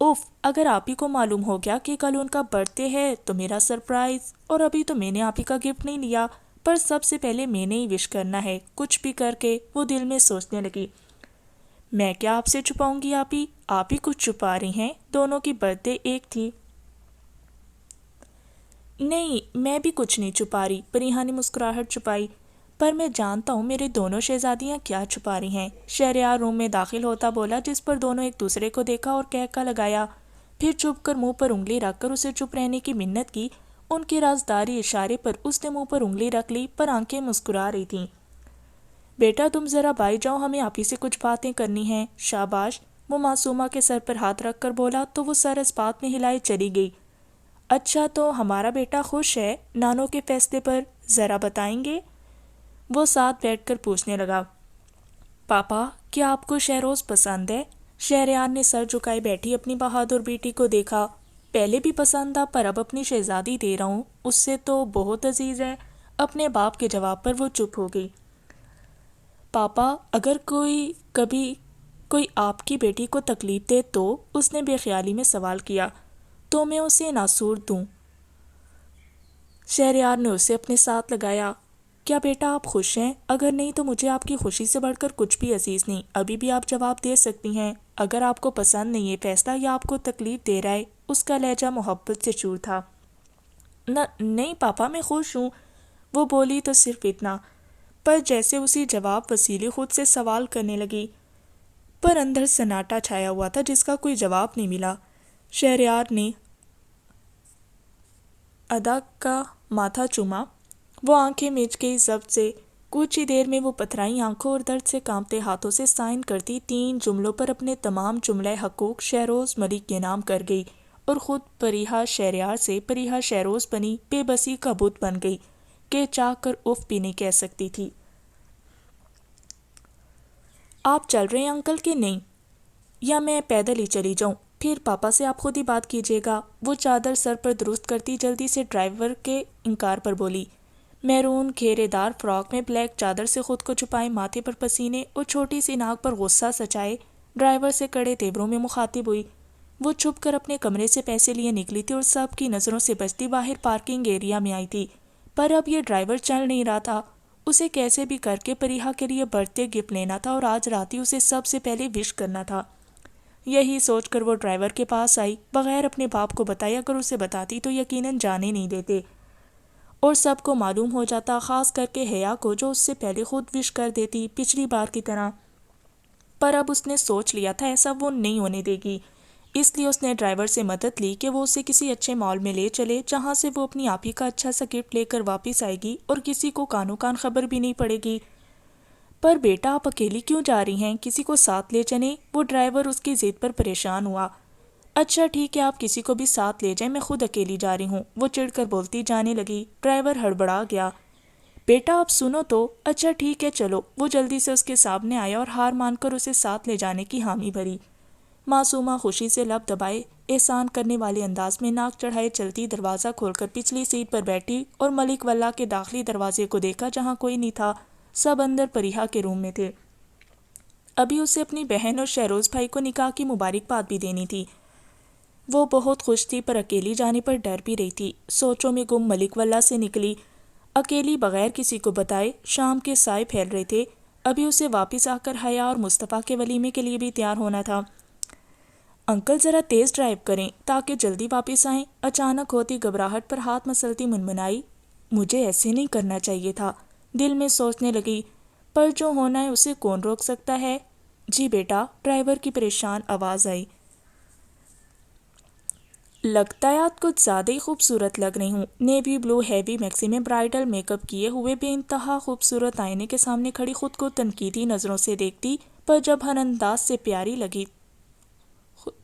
اوف، اگر آپ ہی کو معلوم ہو گیا کہ کل ان کا برتھ ڈے ہے تو میرا سرپرائز، اور ابھی تو میں نے آپ ہی کا گفٹ نہیں لیا، پر سب سے پہلے میں نے ہی وش کرنا ہے، کچھ بھی کر کے، وہ دل میں سوچنے لگی۔ میں کیا آپ سے چھپاؤں گی آپ ہی کچھ چھپا رہی ہیں، دونوں کی برتھ ڈے ایک تھی۔ نہیں، میں بھی کچھ نہیں چھپا رہی، پریحا نے مسکراہٹ چھپائی، پر میں جانتا ہوں میرے دونوں شہزادیاں کیا چھپا رہی ہیں، شہریار روم میں داخل ہوتا بولا، جس پر دونوں ایک دوسرے کو دیکھا اور کہکا لگایا، پھر چپ کر منہ پر انگلی رکھ کر اسے چپ رہنے کی منت کی۔ ان کے رازداری اشارے پر اس نے منہ پر انگلی رکھ لی، پر آنکھیں مسکرا رہی تھیں۔ بیٹا تم ذرا بائی جاؤ، ہمیں آپ ہی سے کچھ باتیں کرنی ہیں۔ شاباش، وہ معصومہ کے سر پر ہاتھ رکھ کر بولا تو وہ سر اس بات میں ہلائے چلی گئی۔ اچھا تو ہمارا بیٹا خوش ہے نانو کے فیصلے پر، ذرا بتائیں گے؟ وہ ساتھ بیٹھ کر پوچھنے لگا۔ پاپا، کیا آپ کو شہروز پسند ہے؟ شہریار نے سر جھکائے بیٹھی اپنی بہادر بیٹی کو دیکھا۔ پہلے بھی پسند تھا، پر اب اپنی شہزادی دے رہا ہوں، اس سے تو بہت عزیز ہے۔ اپنے باپ کے جواب پر وہ چپ ہو گئی۔ پاپا، اگر کبھی کوئی آپ کی بیٹی کو تکلیف دے تو، اس نے بے خیالی میں سوال کیا، تو میں اسے ناسور دوں؟ شہریار نے اسے اپنے ساتھ لگایا۔ کیا بیٹا آپ خوش ہیں؟ اگر نہیں تو مجھے آپ کی خوشی سے بڑھ کر کچھ بھی عزیز نہیں، ابھی بھی آپ جواب دے سکتی ہیں۔ اگر آپ کو پسند نہیں ہے فیصلہ یا آپ کو تکلیف دے رہا ہے، اس کا لہجہ محبت سے چور تھا۔ نہیں پاپا، میں خوش ہوں، وہ بولی تو صرف اتنا، پر جیسے اسی جواب وسیلے خود سے سوال کرنے لگی، پر اندر سناٹا چھایا ہوا تھا جس کا کوئی جواب نہیں ملا۔ شہریار نے ادا کا ماتھا چوما، وہ آنکھیں مچ گئی ضبط سے، کچھ ہی دیر میں وہ پتھرائی آنکھوں اور درد سے کانپتے ہاتھوں سے سائن کرتی 3 جملوں پر اپنے تمام جملہ حقوق شہروز ملک کے نام کر گئی، اور خود پریحا شہریار سے پریحا شہروز بنی، بے بسی کا بت بن گئی کہ چاہ کر اف بھی نہیں کہہ سکتی تھی۔ آپ چل رہے ہیں انکل کہ نہیں؟ یا میں پیدل ہی چلی جاؤں؟ پھر پاپا سے آپ خود ہی بات کیجیے گا، وہ چادر سر پر درست کرتی جلدی سے ڈرائیور کے انکار پر بولی۔ میرون گھیرے دار فراک میں بلیک چادر سے خود کو چھپائے، ماتھے پر پسینے اور چھوٹی سی ناک پر غصہ سچائے، ڈرائیور سے کڑے تیوروں میں مخاطب ہوئی۔ وہ چھپ کر اپنے کمرے سے پیسے لیے نکلی تھی اور سب کی نظروں سے بچتی باہر پارکنگ ایریا میں آئی تھی، پر اب یہ ڈرائیور چل نہیں رہا تھا۔ اسے کیسے بھی کر کے پریحا کے لیے برتھ ڈے گفٹ لینا تھا اور آج رات ہی اسے سب سے پہلے وش کرنا تھا۔ یہی سوچ کر وہ ڈرائیور کے پاس آئی، بغیر اپنے باپ کو بتائے، اگر اسے بتاتی تو یقیناً جانے نہیں دیتے اور سب کو معلوم ہو جاتا، خاص کر کے حیا کو جو اس سے پہلے خود وش کر دیتی پچھلی بار کی طرح، پر اب اس نے سوچ لیا تھا ایسا وہ نہیں ہونے دے گی، اس لیے اس نے ڈرائیور سے مدد لی کہ وہ اسے کسی اچھے مال میں لے چلے جہاں سے وہ اپنی آپ ہی کا اچھا سا گفٹ لے کر واپس آئے گی اور کسی کو کانوں کان خبر بھی نہیں پڑے گی۔ پر بیٹا آپ اکیلی کیوں جا رہی ہیں؟ کسی کو ساتھ لے چلیں، وہ ڈرائیور اس کی ضد پر پریشان ہوا۔ اچھا ٹھیک ہے، آپ کسی کو بھی ساتھ لے جائیں، میں خود اکیلی جا رہی ہوں، وہ چڑھ کر بولتی جانے لگی۔ ڈرائیور ہڑبڑا گیا۔ بیٹا آپ سنو تو۔ اچھا ٹھیک ہے چلو۔ وہ جلدی سے اس کے سامنے آیا اور ہار مان کر اسے ساتھ لے جانے کی حامی بھری۔ معصومہ خوشی سے لب دبائے احسان کرنے والے انداز میں ناک چڑھائے چلتی دروازہ کھول کر پچھلی سیٹ پر بیٹھی اور ملک واللہ کے داخلی دروازے کو دیکھا جہاں کوئی نہیں تھا، سب اندر پریحا کے روم میں تھے۔ ابھی اسے اپنی بہن اور شہروز بھائی کو نکاح کی مبارکباد بھی دینی تھی۔ وہ بہت خوش تھی پر اکیلی جانے پر ڈر بھی رہی تھی۔ سوچوں میں گم ملک واللہ سے نکلی، اکیلی بغیر کسی کو بتائے۔ شام کے سائے پھیل رہے تھے، ابھی اسے واپس آ کر حیا اور مصطفیٰ کے ولیمے کے لیے بھی تیار ہونا تھا۔ انکل ذرا تیز ڈرائیو کریں تاکہ جلدی واپس آئیں۔ اچانک ہوتی گھبراہٹ پر ہاتھ مسلتی منمنائی، مجھے ایسے نہیں کرنا چاہیے تھا۔ دل میں سوچنے لگی، پر جو ہونا ہے اسے کون روک سکتا ہے؟ جی بیٹا، ڈرائیور کی پریشان آواز آئی۔ لگتا ہے آپ کچھ زیادہ ہی خوبصورت لگ رہی ہوں۔ نیوی بلو ہیوی میکسی میں برائڈل میک اپ کیے ہوئے بے انتہا خوبصورت آئینے کے سامنے کھڑی خود کو تنقیدی نظروں سے دیکھتی، پر جب ہر انداز سے پیاری لگی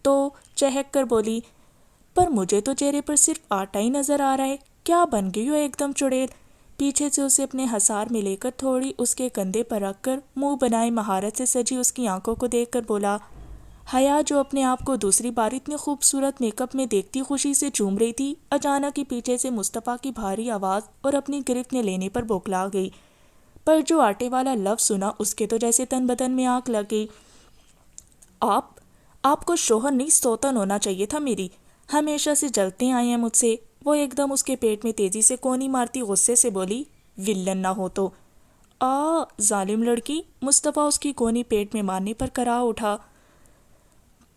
تو چہک کر بولی، پر مجھے تو چہرے پر صرف آٹا ہی نظر آ رہا ہے، کیا بن گئی ہو ایک دم چڑیل؟ پیچھے سے اسے اپنے حصار میں لے کر تھوڑی اس کے کندھے پر رکھ کر منہ بنائے مہارت سے سجی اس کی آنکھوں کو دیکھ کر بولا۔ حیا جو اپنے آپ کو دوسری بار اتنے خوبصورت میک اپ میں دیکھتی خوشی سے جھوم رہی تھی، اچانک ہی پیچھے سے مصطفیٰ کی بھاری آواز اور اپنی گرفت میں لینے پر بوکھلا گئی، پر جو آٹے والا لفظ سنا اس کے تو جیسے تن بدن میں آگ لگ گئی۔ آپ کو شوہر نہیں سوتن ہونا چاہیے تھا میری، ہمیشہ سے جلتے آئے ہیں مجھ سے۔ وہ ایک دم اس کے پیٹ میں تیزی سے کونی مارتی غصے سے بولی، ولن نہ ہو تو۔ ظالم لڑکی، مصطفیٰ اس کی کونی پیٹ میں مارنے پر کرا اٹھا۔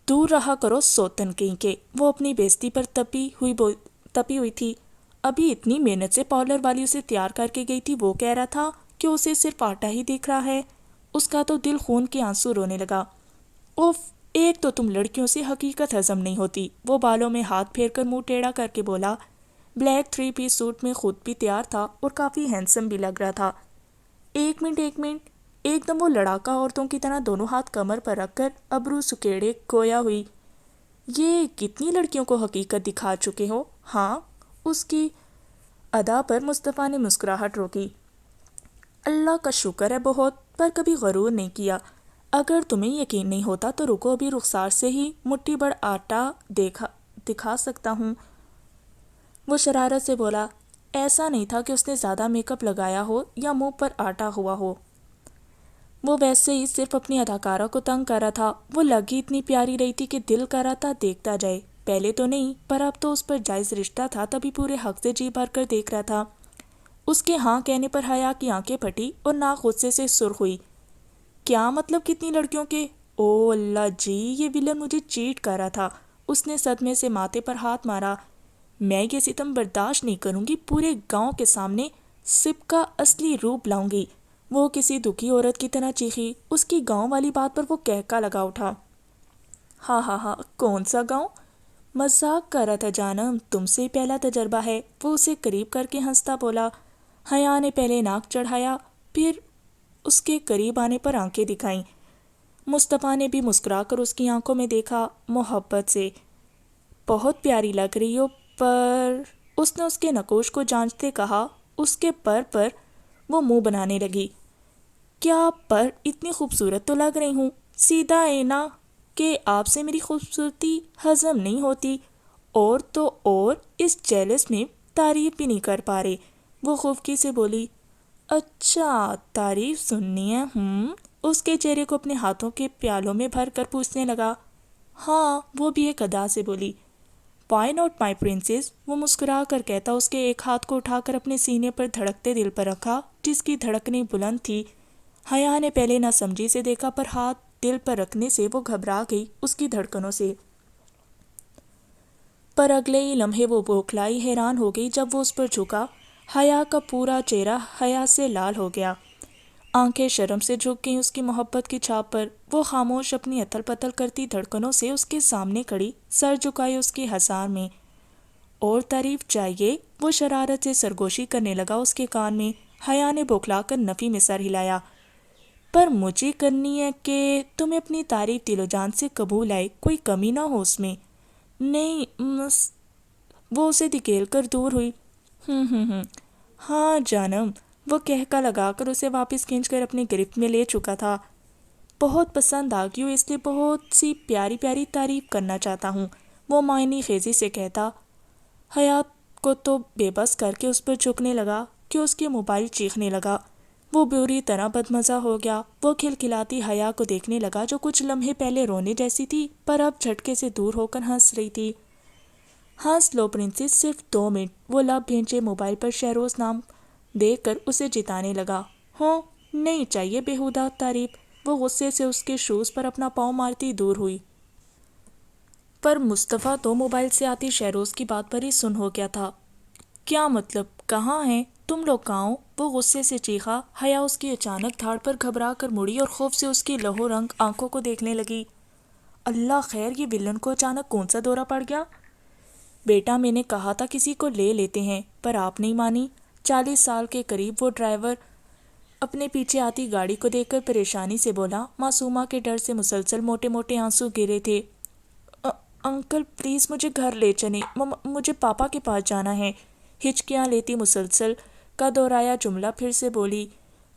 دور رہا کرو سوتن کہیں کے۔ وہ اپنی بےزتی پر تپی ہوئی تھی۔ ابھی اتنی محنت سے پارلر والی اسے تیار کر کے گئی تھی، وہ کہہ رہا تھا کہ اسے صرف آٹا ہی دکھ رہا ہے۔ اس کا تو دل خون کے آنسو رونے لگا۔ اوف، ایک تو تم لڑکیوں سے حقیقت ہضم نہیں ہوتی۔ وہ بالوں میں ہاتھ پھیر کر منہ ٹیڑھا کر کے بولا۔ بلیک 3 پیس سوٹ میں خود بھی تیار تھا اور کافی ہینڈسم بھی لگ رہا تھا۔ ایک منٹ، ایک دم وہ لڑاکا عورتوں کی طرح دونوں ہاتھ کمر پر رکھ کر ابرو سکیڑے کھویا ہوئی، یہ کتنی لڑکیوں کو حقیقت دکھا چکے ہو؟ ہاں؟ اس کی ادا پر مصطفیٰ نے مسکراہٹ روکی۔ اللہ کا شکر ہے بہت، پر کبھی غرور نہیں کیا۔ اگر تمہیں یقین نہیں ہوتا تو رکو، ابھی رخسار سے ہی مٹھی بھر آٹا دکھا سکتا ہوں۔ وہ شرارت سے بولا۔ ایسا نہیں تھا کہ اس نے زیادہ میک اپ لگایا ہو یا منہ پر آٹا ہوا ہو، وہ ویسے ہی صرف اپنی اداکارہ کو تنگ کر رہا تھا۔ وہ لگی اتنی پیاری رہی تھی کہ دل کر رہا تھا دیکھتا جائے۔ پہلے تو نہیں، پر اب تو اس پر جائز رشتہ تھا، تبھی پورے حق سے جی بھر کر دیکھ رہا تھا۔ اس کے ہاں کہنے پر حیا کی آنکھیں پھٹی اور ناک غصے سے سرخ ہوئی۔ کیا مطلب کتنی لڑکیوں کے؟ او اللہ جی، یہ ولن مجھے چیٹ کر رہا تھا۔ اس نے صدمے سے ماتھے پر ہاتھ مارا۔ میں یہ ستم برداشت نہیں کروں گی، پورے گاؤں کے سامنے سب کا اصلی روپ لاؤں گی۔ وہ کسی دکھی عورت کی طرح چیخی۔ اس کی گاؤں والی بات پر وہ کہکا لگا اٹھا۔ ہاں، کون سا گاؤں؟ مذاق کر رہا تھا جانم، تم سے پہلا تجربہ ہے۔ وہ اسے قریب کر کے ہنستا بولا۔ حیا نے پہلے ناک چڑھایا، پھر اس کے قریب آنے پر آنکھیں دکھائیں۔ مصطفیٰ نے بھی مسکرا کر اس کی آنکھوں میں دیکھا، محبت سے۔ بہت پیاری لگ رہی ہو، پر اس نے اس کے نقوش کو جانچتے کہا۔ اس کے پر وہ منہ بنانے لگی۔ کیا پر اتنی خوبصورت تو لگ رہی ہوں؟ سیدھا ہے نا کہ آپ سے میری خوبصورتی ہضم نہیں ہوتی، اور تو اور اس جیلس میں تعریف بھی نہیں کر پا رہے۔ وہ خفگی سے بولی۔ اچھا، تعریف سننی ہے؟ اس کے چہرے کو اپنے ہاتھوں کے پیالوں میں بھر کر پوچھنے لگا۔ ہاں، وہ بھی ایک ادا سے بولی۔ وائی ناٹ مائی پرنسس، وہ مسکرا کر کہتا، اس کے ایک ہاتھ کو اٹھا کر اپنے سینے پر دھڑکتے دل پر رکھا جس کی دھڑکنیں بلند تھی۔ حیا نے پہلے نہ سمجھی سے دیکھا، پر ہاتھ دل پر رکھنے سے وہ گھبرا گئی اس کی دھڑکنوں سے۔ پر اگلے ہی لمحے وہ بوکھلائی حیران ہو گئی جب وہ اس پر جھکا۔ حیا کا پورا چہرہ حیا سے لال ہو گیا، آنکھیں شرم سے جھک گئیں اس کی محبت کی چھاپ پر۔ وہ خاموش اپنی اتھل پتھل کرتی دھڑکنوں سے اس کے سامنے کھڑی، سر جھکائے اس کے حصار میں۔ اور تعریف چاہیے؟ وہ شرارت سے سرگوشی کرنے لگا اس کے کان میں۔ حیا نے بوکھلا کر نفی میں سر ہلایا۔ پر مجھے کرنی ہے کہ تمہیں اپنی تعریف دل و جان سے قبول آئے، کوئی کمی نہ ہو اس میں۔ نہیں وہ اسے دھکیل کر دور ہوئی۔ ہاں جانم، وہ کہکا لگا کر اسے واپس کھینچ کر اپنی گرفت میں لے چکا تھا۔ بہت پسند آ گئی ہو، اس لیے بہت سی پیاری پیاری تعریف کرنا چاہتا ہوں، وہ معنی خیزی سے کہتا۔ حیات کو تو بے بس کر کے اس پر جھکنے لگا کہ اس کی موبائل چیخنے لگا۔ وہ بری طرح بدمزہ ہو گیا۔ وہ کھلکھلاتی حیا کو دیکھنے لگا جو کچھ لمحے پہلے رونے جیسی تھی پر اب جھٹکے سے دور ہو کر ہنس رہی تھی۔ ہنس لو پرنسس، صرف 2 منٹ، وہ لب بھینچے موبائل پر شہروز نام دیکھ کر اسے جتانے لگا۔ ہوں، نہیں چاہیے بےہودہ تعریف، وہ غصے سے اس کے شوز پر اپنا پاؤں مارتی دور ہوئی۔ پر مصطفیٰ تو موبائل سے آتی شہروز کی بات پر ہی سن ہو گیا تھا۔ کیا مطلب، کہاں ہیں تم لوگ، کہاں ہو؟ وہ غصے سے چیخا۔ حیا اس کی اچانک دھاڑ پر گھبرا کر مڑی اور خوف سے اس کی لہو رنگ آنکھوں کو دیکھنے لگی۔ اللہ خیر، یہ ولن کو اچانک کون سا دورہ پڑ گیا؟ بیٹا، میں نے کہا تھا کسی کو لے لیتے ہیں، پر آپ نہیں مانی۔ 40 سال کے قریب وہ ڈرائیور اپنے پیچھے آتی گاڑی کو دیکھ کر پریشانی سے بولا۔ معصومہ کے ڈر سے مسلسل موٹے موٹے آنسو گرے تھے۔ انکل پلیز مجھے گھر لے چلیں، مجھے پاپا کے پاس جانا ہے، ہچکیاں لیتی مسلسل کا دہرایا جملہ پھر سے بولی۔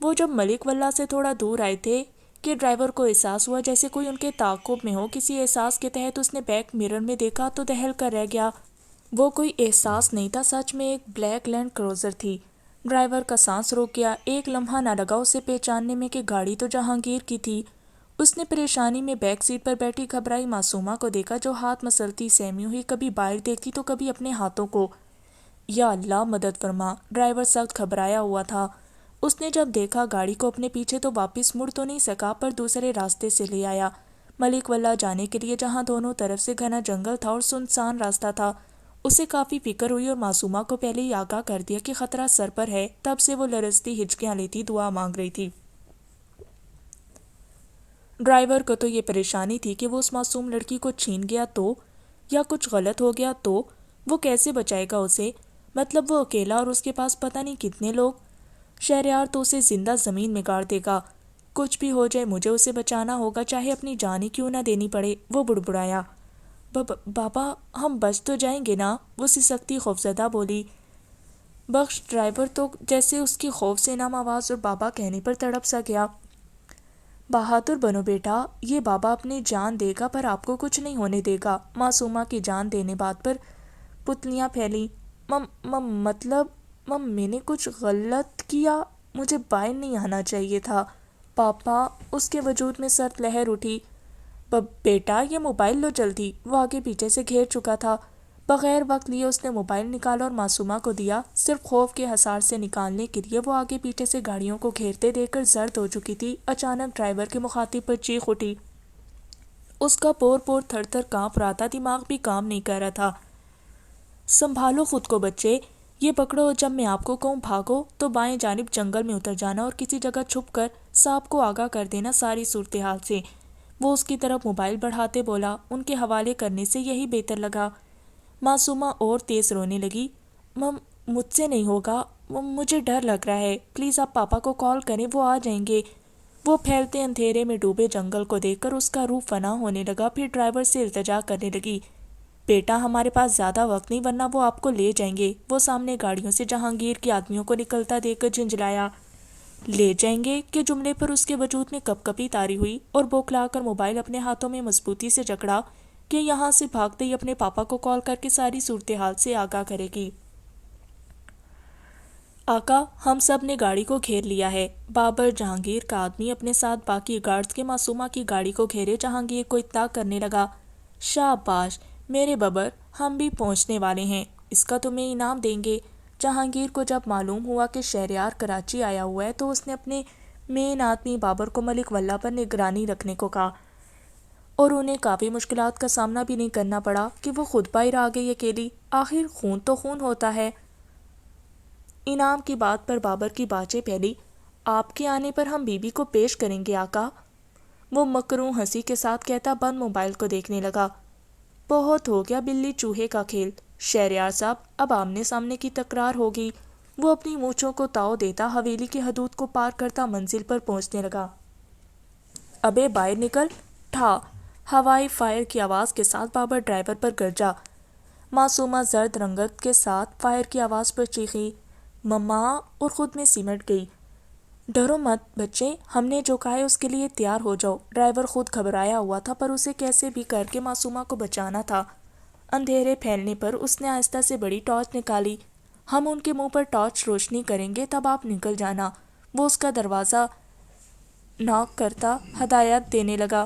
وہ جب ملک واللہ سے تھوڑا دور آئے تھے کہ ڈرائیور کو احساس ہوا جیسے کوئی ان کے تعاقب میں ہو۔ کسی احساس کے تحت اس نے بیک مرر میں دیکھا تو دہل کر رہ گیا۔ وہ کوئی احساس نہیں تھا، سچ میں ایک بلیک لینڈ کروزر تھی۔ ڈرائیور کا سانس روک گیا۔ ایک لمحہ نہ لگا اسے پہچاننے میں کہ گاڑی تو جہانگیر کی تھی۔ اس نے پریشانی میں بیک سیٹ پر بیٹھی گھبرائی معصومہ کو دیکھا جو ہاتھ مسلتی سہمی ہوئی کبھی باہر دیکھتی تو کبھی اپنے ہاتھوں کو۔ یا اللہ مدد فرما! ڈرائیور سخت گھبرایا ہوا تھا۔ اس نے جب دیکھا گاڑی کو اپنے پیچھے تو واپس مڑ تو نہیں سکا پر دوسرے راستے سے لے آیا، ملک واللہ جانے کے لیے، جہاں دونوں طرف سے گھنا جنگل تھا اور سنسان راستہ تھا۔ اسے کافی فکر ہوئی اور معصومہ کو پہلے ہی آگاہ کر دیا کہ خطرہ سر پر ہے، تب سے وہ لرزتی ہچکیاں لیتی دعا مانگ رہی تھی۔ ڈرائیور کو تو یہ پریشانی تھی کہ وہ اس معصوم لڑکی کو چھین گیا تو، یا کچھ غلط ہو گیا تو وہ کیسے بچائے گا اسے؟ مطلب وہ اکیلا اور اس کے پاس پتہ نہیں کتنے لوگ۔ شہریار تو اسے زندہ زمین میں گاڑ دے گا۔ کچھ بھی ہو جائے مجھے اسے بچانا ہوگا، چاہے اپنی جان ہی کیوں نہ دینی پڑے، وہ بڑبڑایا۔ بابا ہم بچ تو جائیں گے نا؟ وہ سسکتی خوفزدہ بولی۔ بخش! ڈرائیور تو جیسے اس کی خوف سے نم آواز اور بابا کہنے پر تڑپ سا گیا۔ بہادر بنو بیٹا، یہ بابا اپنی جان دے گا پر آپ کو کچھ نہیں ہونے دے گا۔ معصومہ کی جان دینے بات پر پتلیاں پھیلی۔ مطلب میں نے کچھ غلط کیا، مجھے باہر نہیں آنا چاہیے تھا۔ پاپا! اس کے وجود میں سرد لہر اٹھی۔ بیٹا یہ موبائل لو جلدی، وہ آگے پیچھے سے گھیر چکا تھا۔ بغیر وقت لیے اس نے موبائل نکالا اور معصومہ کو دیا۔ صرف خوف کے حصار سے نکالنے کے لیے وہ آگے پیچھے سے گاڑیوں کو گھیرتے دیکھ کر زرد ہو چکی تھی۔ اچانک ڈرائیور کے مخاطب پر چیخ اٹھی۔ اس کا پور پور تھر تھر کانپ رہا تھا، دماغ بھی کام نہیں کر رہا تھا۔ سنبھالو خود کو بچے، یہ پکڑو، جب میں آپ کو کہوں بھاگو تو بائیں جانب جنگل میں اتر جانا اور کسی جگہ چھپ کر صاحب کو آگاہ کر دینا ساری صورتحال سے۔ وہ اس کی طرف موبائل بڑھاتے بولا۔ ان کے حوالے کرنے سے یہی بہتر لگا۔ معصومہ اور تیز رونے لگی۔ مجھ سے نہیں ہوگا، مجھے ڈر لگ رہا ہے، پلیز آپ پاپا کو کال کریں، وہ آ جائیں گے۔ وہ پھیلتے اندھیرے میں ڈوبے جنگل کو دیکھ کر اس کا روح فنا ہونے لگا، پھر ڈرائیور سے التجا کرنے لگی۔ بیٹا ہمارے پاس زیادہ وقت نہیں ورنہ وہ آپ کو لے جائیں گے۔ وہ سامنے گاڑیوں سے جہانگیر کے آدمیوں کو نکلتا دیکھ کر جھنجھلایا۔ لے جائیں گے کے جملے پر اس کے وجود میں کپ کپی طاری ہوئی اور بوکھلا کر موبائل اپنے ہاتھوں میں مضبوطی سے جکڑا کہ یہاں سے بھاگتے ہی اپنے پاپا کو کال کر کے ساری صورتحال سے آگاہ کرے گی۔ آقا ہم سب نے گاڑی کو گھیر لیا ہے۔ بابر جہانگیر کا آدمی اپنے ساتھ باقی گارڈز کے معصومہ کی گاڑی کو گھیرے جہانگیر کو اطلاع کرنے لگا۔ شاباش میرے ببر، ہم بھی پہنچنے والے ہیں، اس کا تمہیں انعام دیں گے۔ جہانگیر کو جب معلوم ہوا کہ شہریار کراچی آیا ہوا ہے تو اس نے اپنے مین آدمی بابر کو ملک واللہ پر نگرانی رکھنے کو کہا، اور انہیں کافی مشکلات کا سامنا بھی نہیں کرنا پڑا کہ وہ خود باہر آ گئی اکیلی۔ آخر خون تو خون ہوتا ہے۔ انعام کی بات پر بابر کی باچیں پھیلی۔ آپ کے آنے پر ہم بی بی کو پیش کریں گے آقا، وہ مکروہ ہنسی کے ساتھ کہتا بند موبائل کو دیکھنے لگا۔ بہت ہو گیا بلی چوہے کا کھیل، شہریار صاحب اب آمنے سامنے کی تکرار ہوگی۔ وہ اپنی مونچھوں کو تاؤ دیتا حویلی کی حدود کو پار کرتا منزل پر پہنچنے لگا۔ ابے باہر نکل، ٹھا! ہوائی فائر کی آواز کے ساتھ بابر ڈرائیور پر گرجا۔ معصومہ زرد رنگت کے ساتھ فائر کی آواز پر چیخی، مما، اور خود میں سمٹ گئی۔ ڈرو مت بچے، ہم نے جو کہا ہے اس کے لیے تیار ہو جاؤ۔ ڈرائیور خود گھبرایا ہوا تھا پر اسے کیسے بھی کر کے معصومہ کو بچانا تھا۔ اندھیرے پھیلنے پر اس نے آہستہ سے بڑی ٹارچ نکالی۔ ہم ان کے منہ پر ٹارچ روشنی کریں گے تب آپ نکل جانا۔ وہ اس کا دروازہ ناک کرتا ہدایت دینے لگا۔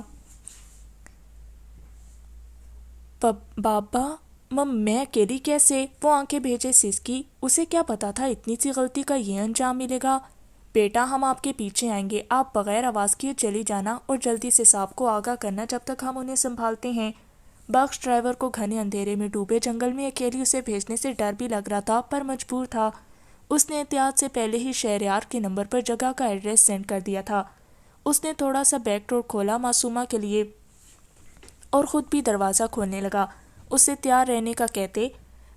بابا، میں اکیلی کیسے؟ وہ آنکھیں بھیجے سسکی۔ اسے کیا پتا تھا اتنی سی غلطی کا یہ انجام ملے گا۔ بیٹا، ہم آپ کے پیچھے آئیں گے، آپ بغیر آواز کیے چلی جانا اور جلدی سے صاحب کو آگاہ کرنا جب تک ہم انہیں سنبھالتے ہیں۔ بخش ڈرائیور کو گھنے اندھیرے میں ڈوبے جنگل میں اکیلی اسے بھیجنے سے ڈر بھی لگ رہا تھا پر مجبور تھا۔ اس نے احتیاط سے پہلے ہی شہریار کے نمبر پر جگہ کا ایڈریس سینڈ کر دیا تھا۔ اس نے تھوڑا سا بیک ڈور کھولا معصومہ کے لیے اور خود بھی دروازہ کھولنے لگا، اس سے تیار رہنے کا کہتے۔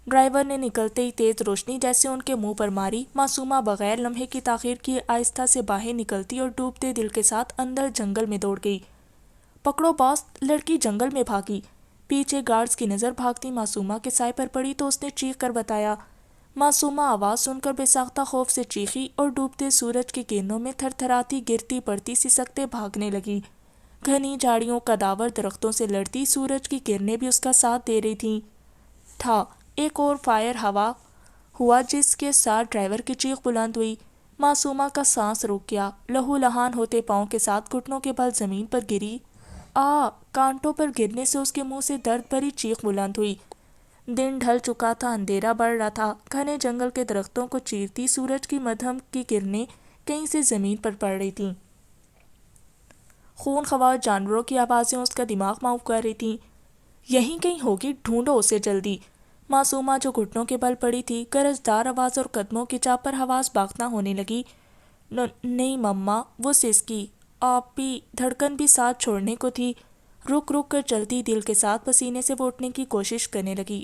ڈرائیور نے نکلتے ہی تیز روشنی جیسے ان کے منہ پر ماری۔ معصومہ بغیر لمحے کی تاخیر کی آہستہ سے باہر نکلتی اور ڈوبتے دل کے ساتھ اندر جنگل میں دوڑ گئی۔ پکڑو باس، لڑکی جنگل میں بھاگی۔ پیچھے گارڈز کی نظر بھاگتی معصومہ کے سائے پر پڑی تو اس نے چیخ کر بتایا۔ معصومہ آواز سن کر بے ساختہ خوف سے چیخی اور ڈوبتے سورج کی کرنوں میں تھر تھراتی گرتی پڑتی سسکتے بھاگنے لگی۔ گھنی جھاڑیوں کداور درختوں سے لڑتی سورج کی کرنیں بھی اس کا ساتھ دے رہی تھیں۔ تھا ایک اور فائر ہوا جس کے ساتھ ڈرائیور کی چیخ بلند ہوئی۔ معصومہ کا سانس رک گیا، لہو لہان ہوتے پاؤں کے ساتھ گھٹنوں کے بل زمین پر گری۔ کانٹوں پر گرنے سے اس کے منہ سے درد بھری چیخ بلند ہوئی۔ دن ڈھل چکا تھا، اندھیرا بڑھ رہا تھا۔ گھنے جنگل کے درختوں کو چیرتی سورج کی مدھم کی کرنیں کہیں سے زمین پر پڑ رہی تھیں۔ خون خوار جانوروں کی آوازیں اس کا دماغ معاف کر رہی تھیں۔ یہیں کہیں ہوگی، ڈھونڈو اسے جلدی۔ معصومہ جو گھٹنوں کے بل پڑی تھی، گرجدار آواز اور قدموں کی چاپ پر حواس باختہ ہونے لگی۔ نہیں مما، وہ سسکی۔ آپ بھی، دھڑکن بھی ساتھ چھوڑنے کو تھی۔ رک کر چلتی دل کے ساتھ پسینے سے وہ اٹھنے کی کوشش کرنے لگی۔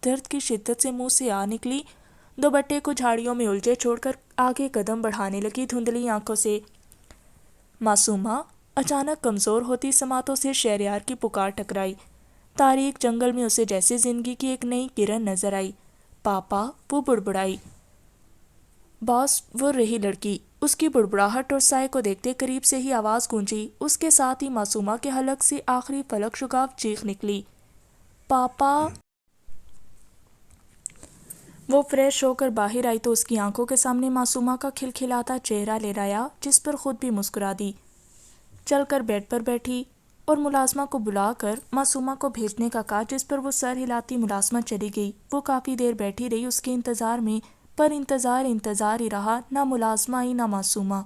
درد کی شدت سے منہ سے نکلی۔ دوپٹے کو جھاڑیوں میں الجھے چھوڑ کر آگے قدم بڑھانے لگی دھندلی آنکھوں سے۔ معصومہ، اچانک کمزور ہوتی سماعتوں سے شہریار کی پکار ٹکرائی۔ تاریک جنگل میں اسے جیسے زندگی کی ایک نئی کرن نظر آئی۔ پاپا، وہ بڑبڑائی۔ باس، وہ رہی لڑکی۔ اس کی بڑبڑاہٹ اور سائے کو دیکھتے قریب سے ہی آواز گونجی۔ اس کے ساتھ ہی معصومہ کے حلق سے آخری فلک شگاف چیخ نکلی، پاپا۔ وہ فریش ہو کر باہر آئی تو اس کی آنکھوں کے سامنے معصومہ کا کھلکھلاتا چہرہ لہرایا جس پر خود بھی مسکرا دی۔ چل کر بیڈ پر بیٹھی اور ملازمہ کو بلا کر معصومہ کو بھیجنے کا کہا، جس پر وہ سر ہلاتی ملازمہ چلی گئی۔ وہ کافی دیر بیٹھی رہی اس کے انتظار میں، پر انتظار ہی رہا، نہ ملازمہ آئی نہ معصومہ۔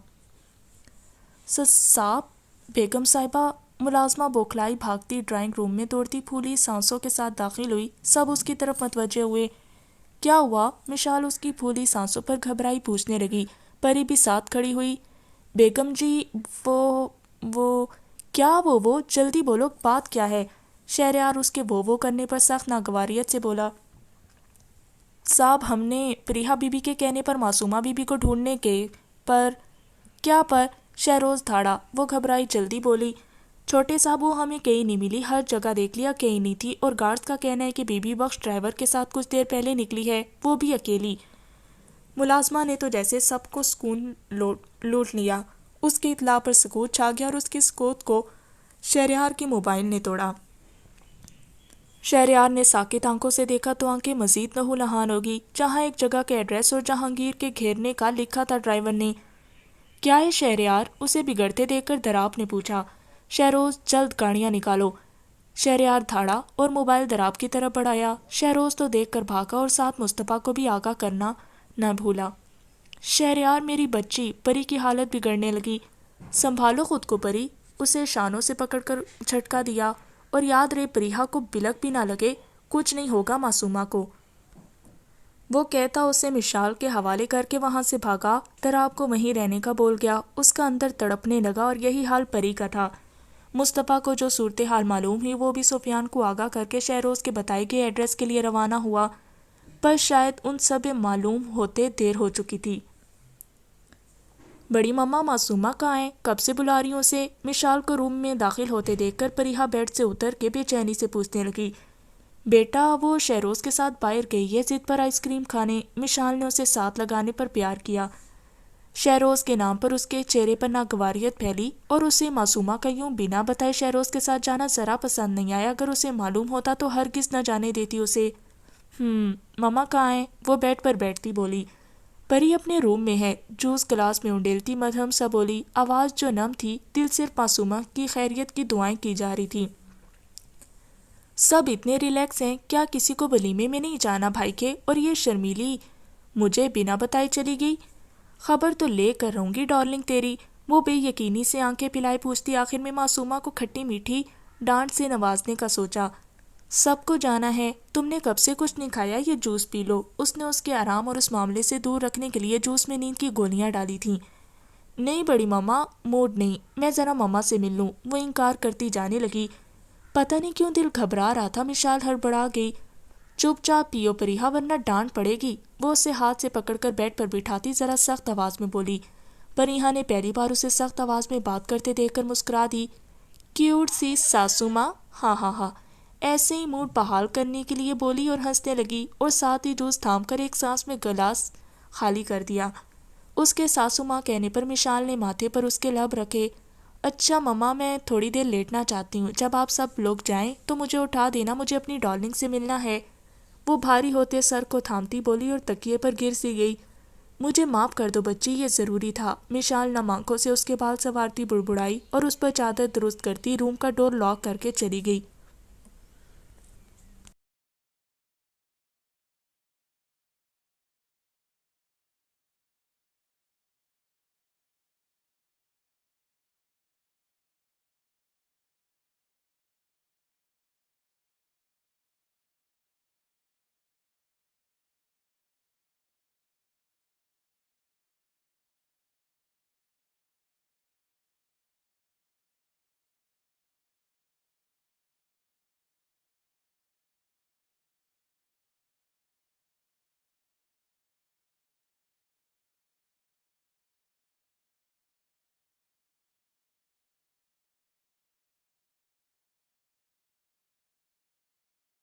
صاحب، بیگم صاحبہ۔ ملازمہ بوکھلائی بھاگتی ڈرائنگ روم میں دوڑتی پھولی سانسوں کے ساتھ داخل ہوئی۔ سب اس کی طرف متوجہ ہوئے۔ کیا ہوا؟ مشال اس کی پھولی سانسوں پر گھبرائی پوچھنے لگی۔ پری بھی ساتھ کھڑی ہوئی۔ بیگم جی، وہ کیا وہ جلدی بولو، بات کیا ہے؟ شہریار اس کے وہ کرنے پر سخت ناگواریت سے بولا۔ صاحب، ہم نے پریہا بی بی کے کہنے پر معصومہ بی بی کو ڈھونڈنے کے کیا پر شہروز دھاڑا۔ وہ گھبرائی جلدی بولی، چھوٹے صاحب، وہ ہمیں کہیں نہیں ملی، ہر جگہ دیکھ لیا، کہیں نہیں تھی، اور گارڈز کا کہنا ہے کہ بی بی بخش ڈرائیور کے ساتھ کچھ دیر پہلے نکلی ہے، وہ بھی اکیلی۔ ملازمہ نے تو جیسے سب کو سکون لوٹ لیا۔ اس کی اطلاع پر سکوت چھا گیا اور اس کی سکوت کو شہریار کے موبائل نے توڑا۔ شہریار نے ساکت آنکھوں سے دیکھا تو آنکھیں مزید لہو لہان ہوگی۔ جہاں ایک جگہ کے ایڈریس اور جہانگیر کے گھیرنے کا لکھا تھا ڈرائیور نے۔ کیا ہے شہریار؟ اسے بگڑتے دیکھ کر دراپ نے پوچھا۔ شہروز، جلد گاڑیاں نکالو۔ شہریار دھاڑا اور موبائل دراپ کی طرف بڑھایا۔ شہروز تو دیکھ کر بھاگا اور ساتھ مصطفیٰ کو بھی آگاہ کرنا نہ بھولا۔ شہریار، میری بچی۔ پری کی حالت بگڑنے لگی۔ سنبھالو خود کو پری۔ اسے شانوں سے پکڑ کر جھٹکا دیا، اور یاد رہے پریہا کو بلک بھی نہ لگے، کچھ نہیں ہوگا معصومہ کو۔ وہ کہتا اسے مشال کے حوالے کر کے وہاں سے بھاگا۔ دراپ کو وہیں رہنے کا بول گیا۔ اس کا اندر تڑپنے لگا اور یہی حال پری کا تھا۔ مصطفیٰ کو جو صورتحال معلوم ہوئی وہ بھی سفیان کو آگاہ کر کے شہروز کے بتائے گئے ایڈریس کے لیے روانہ ہوا، پر شاید ان سب معلوم ہوتے دیر ہو چکی تھی۔ بڑی مما معصومہ کہاں ہے؟ کب سے بلا رہی ہوں اسے؟ مشال کو روم میں داخل ہوتے دیکھ کر پریہا بیڈ سے اتر کے بے چینی سے پوچھنے لگی۔ بیٹا وہ شہروز کے ساتھ باہر گئی ہے ضد پر آئس کریم کھانے۔ مشال نے اسے ساتھ لگانے پر پیار کیا۔ شہروز کے نام پر اس کے چہرے پر ناگواریت پھیلی اور اسے معصومہ کا یوں بنا بتائے شہروز کے ساتھ جانا ذرا پسند نہیں آیا۔ اگر اسے معلوم ہوتا تو ہرگز نہ جانے دیتی اسے۔ مما کہاں ہیں؟ وہ بیڈ پر بیٹھتی بولی۔ پری اپنے روم میں ہے، جوس گلاس میں انڈیلتی مدھم سا بولی، آواز جو نم تھی، دل صرف معصومہ کی خیریت کی دعائیں کی جا رہی تھی۔ سب اتنے ریلیکس ہیں، کیا کسی کو ولیمے میں نہیں جانا بھائی کے؟ اور یہ شرمیلی مجھے بنا بتائے چلی گئی۔ خبر تو لے کر رہوں گی ڈارلنگ تیری، وہ بے یقینی سے آنکھیں پھیلائے پوچھتی۔ آخر میں معصومہ کو کھٹی میٹھی ڈانٹ سے نوازنے کا سوچا۔ سب کو جانا ہے، تم نے کب سے کچھ نہیں کھایا، یہ جوس پی لو۔ اس نے اس کے آرام اور اس معاملے سے دور رکھنے کے لیے جوس میں نیند کی گولیاں ڈالی تھیں۔ نہیں بڑی مما، موڈ نہیں، میں ذرا مما سے مل لوں، وہ انکار کرتی جانے لگی۔ پتہ نہیں کیوں دل گھبرا رہا تھا، مشال ہڑبڑا گئی۔ چپ چاپ پیو پریہا ورنہ ڈانٹ پڑے گی، وہ اسے ہاتھ سے پکڑ کر بیڈ پر بٹھاتی ذرا سخت آواز میں بولی۔ پریہا نے پہلی بار اسے سخت آواز میں بات کرتے دیکھ کر مسکرا دی۔ کیوٹ سی ساسو ماں، ہاں ہاں ہاں، ایسے ہی موڈ بحال کرنے کے لیے بولی اور ہنسنے لگی اور ساتھ ہی جوس تھام کر ایک سانس میں گلاس خالی کر دیا۔ اس کے ساسو ماں کہنے پر مشال نے ماتھے پر اس کے لب رکھے۔ اچھا مما، میں تھوڑی دیر لیٹنا چاہتی ہوں، جب آپ سب لوگ جائیں تو مجھے اٹھا دینا، مجھے اپنی ڈارلنگ سے ملنا ہے۔ وہ بھاری ہوتے سر کو تھامتی بولی اور تکیے پر گر سی گئی۔ مجھے معاف کر دو بچی، یہ ضروری تھا۔ مشال نم آنکھوں سے اس کے بال سنوارتی بڑبڑائی اور اس پر چادر درست کرتی روم کا ڈور لاک کر کے چلی گئی۔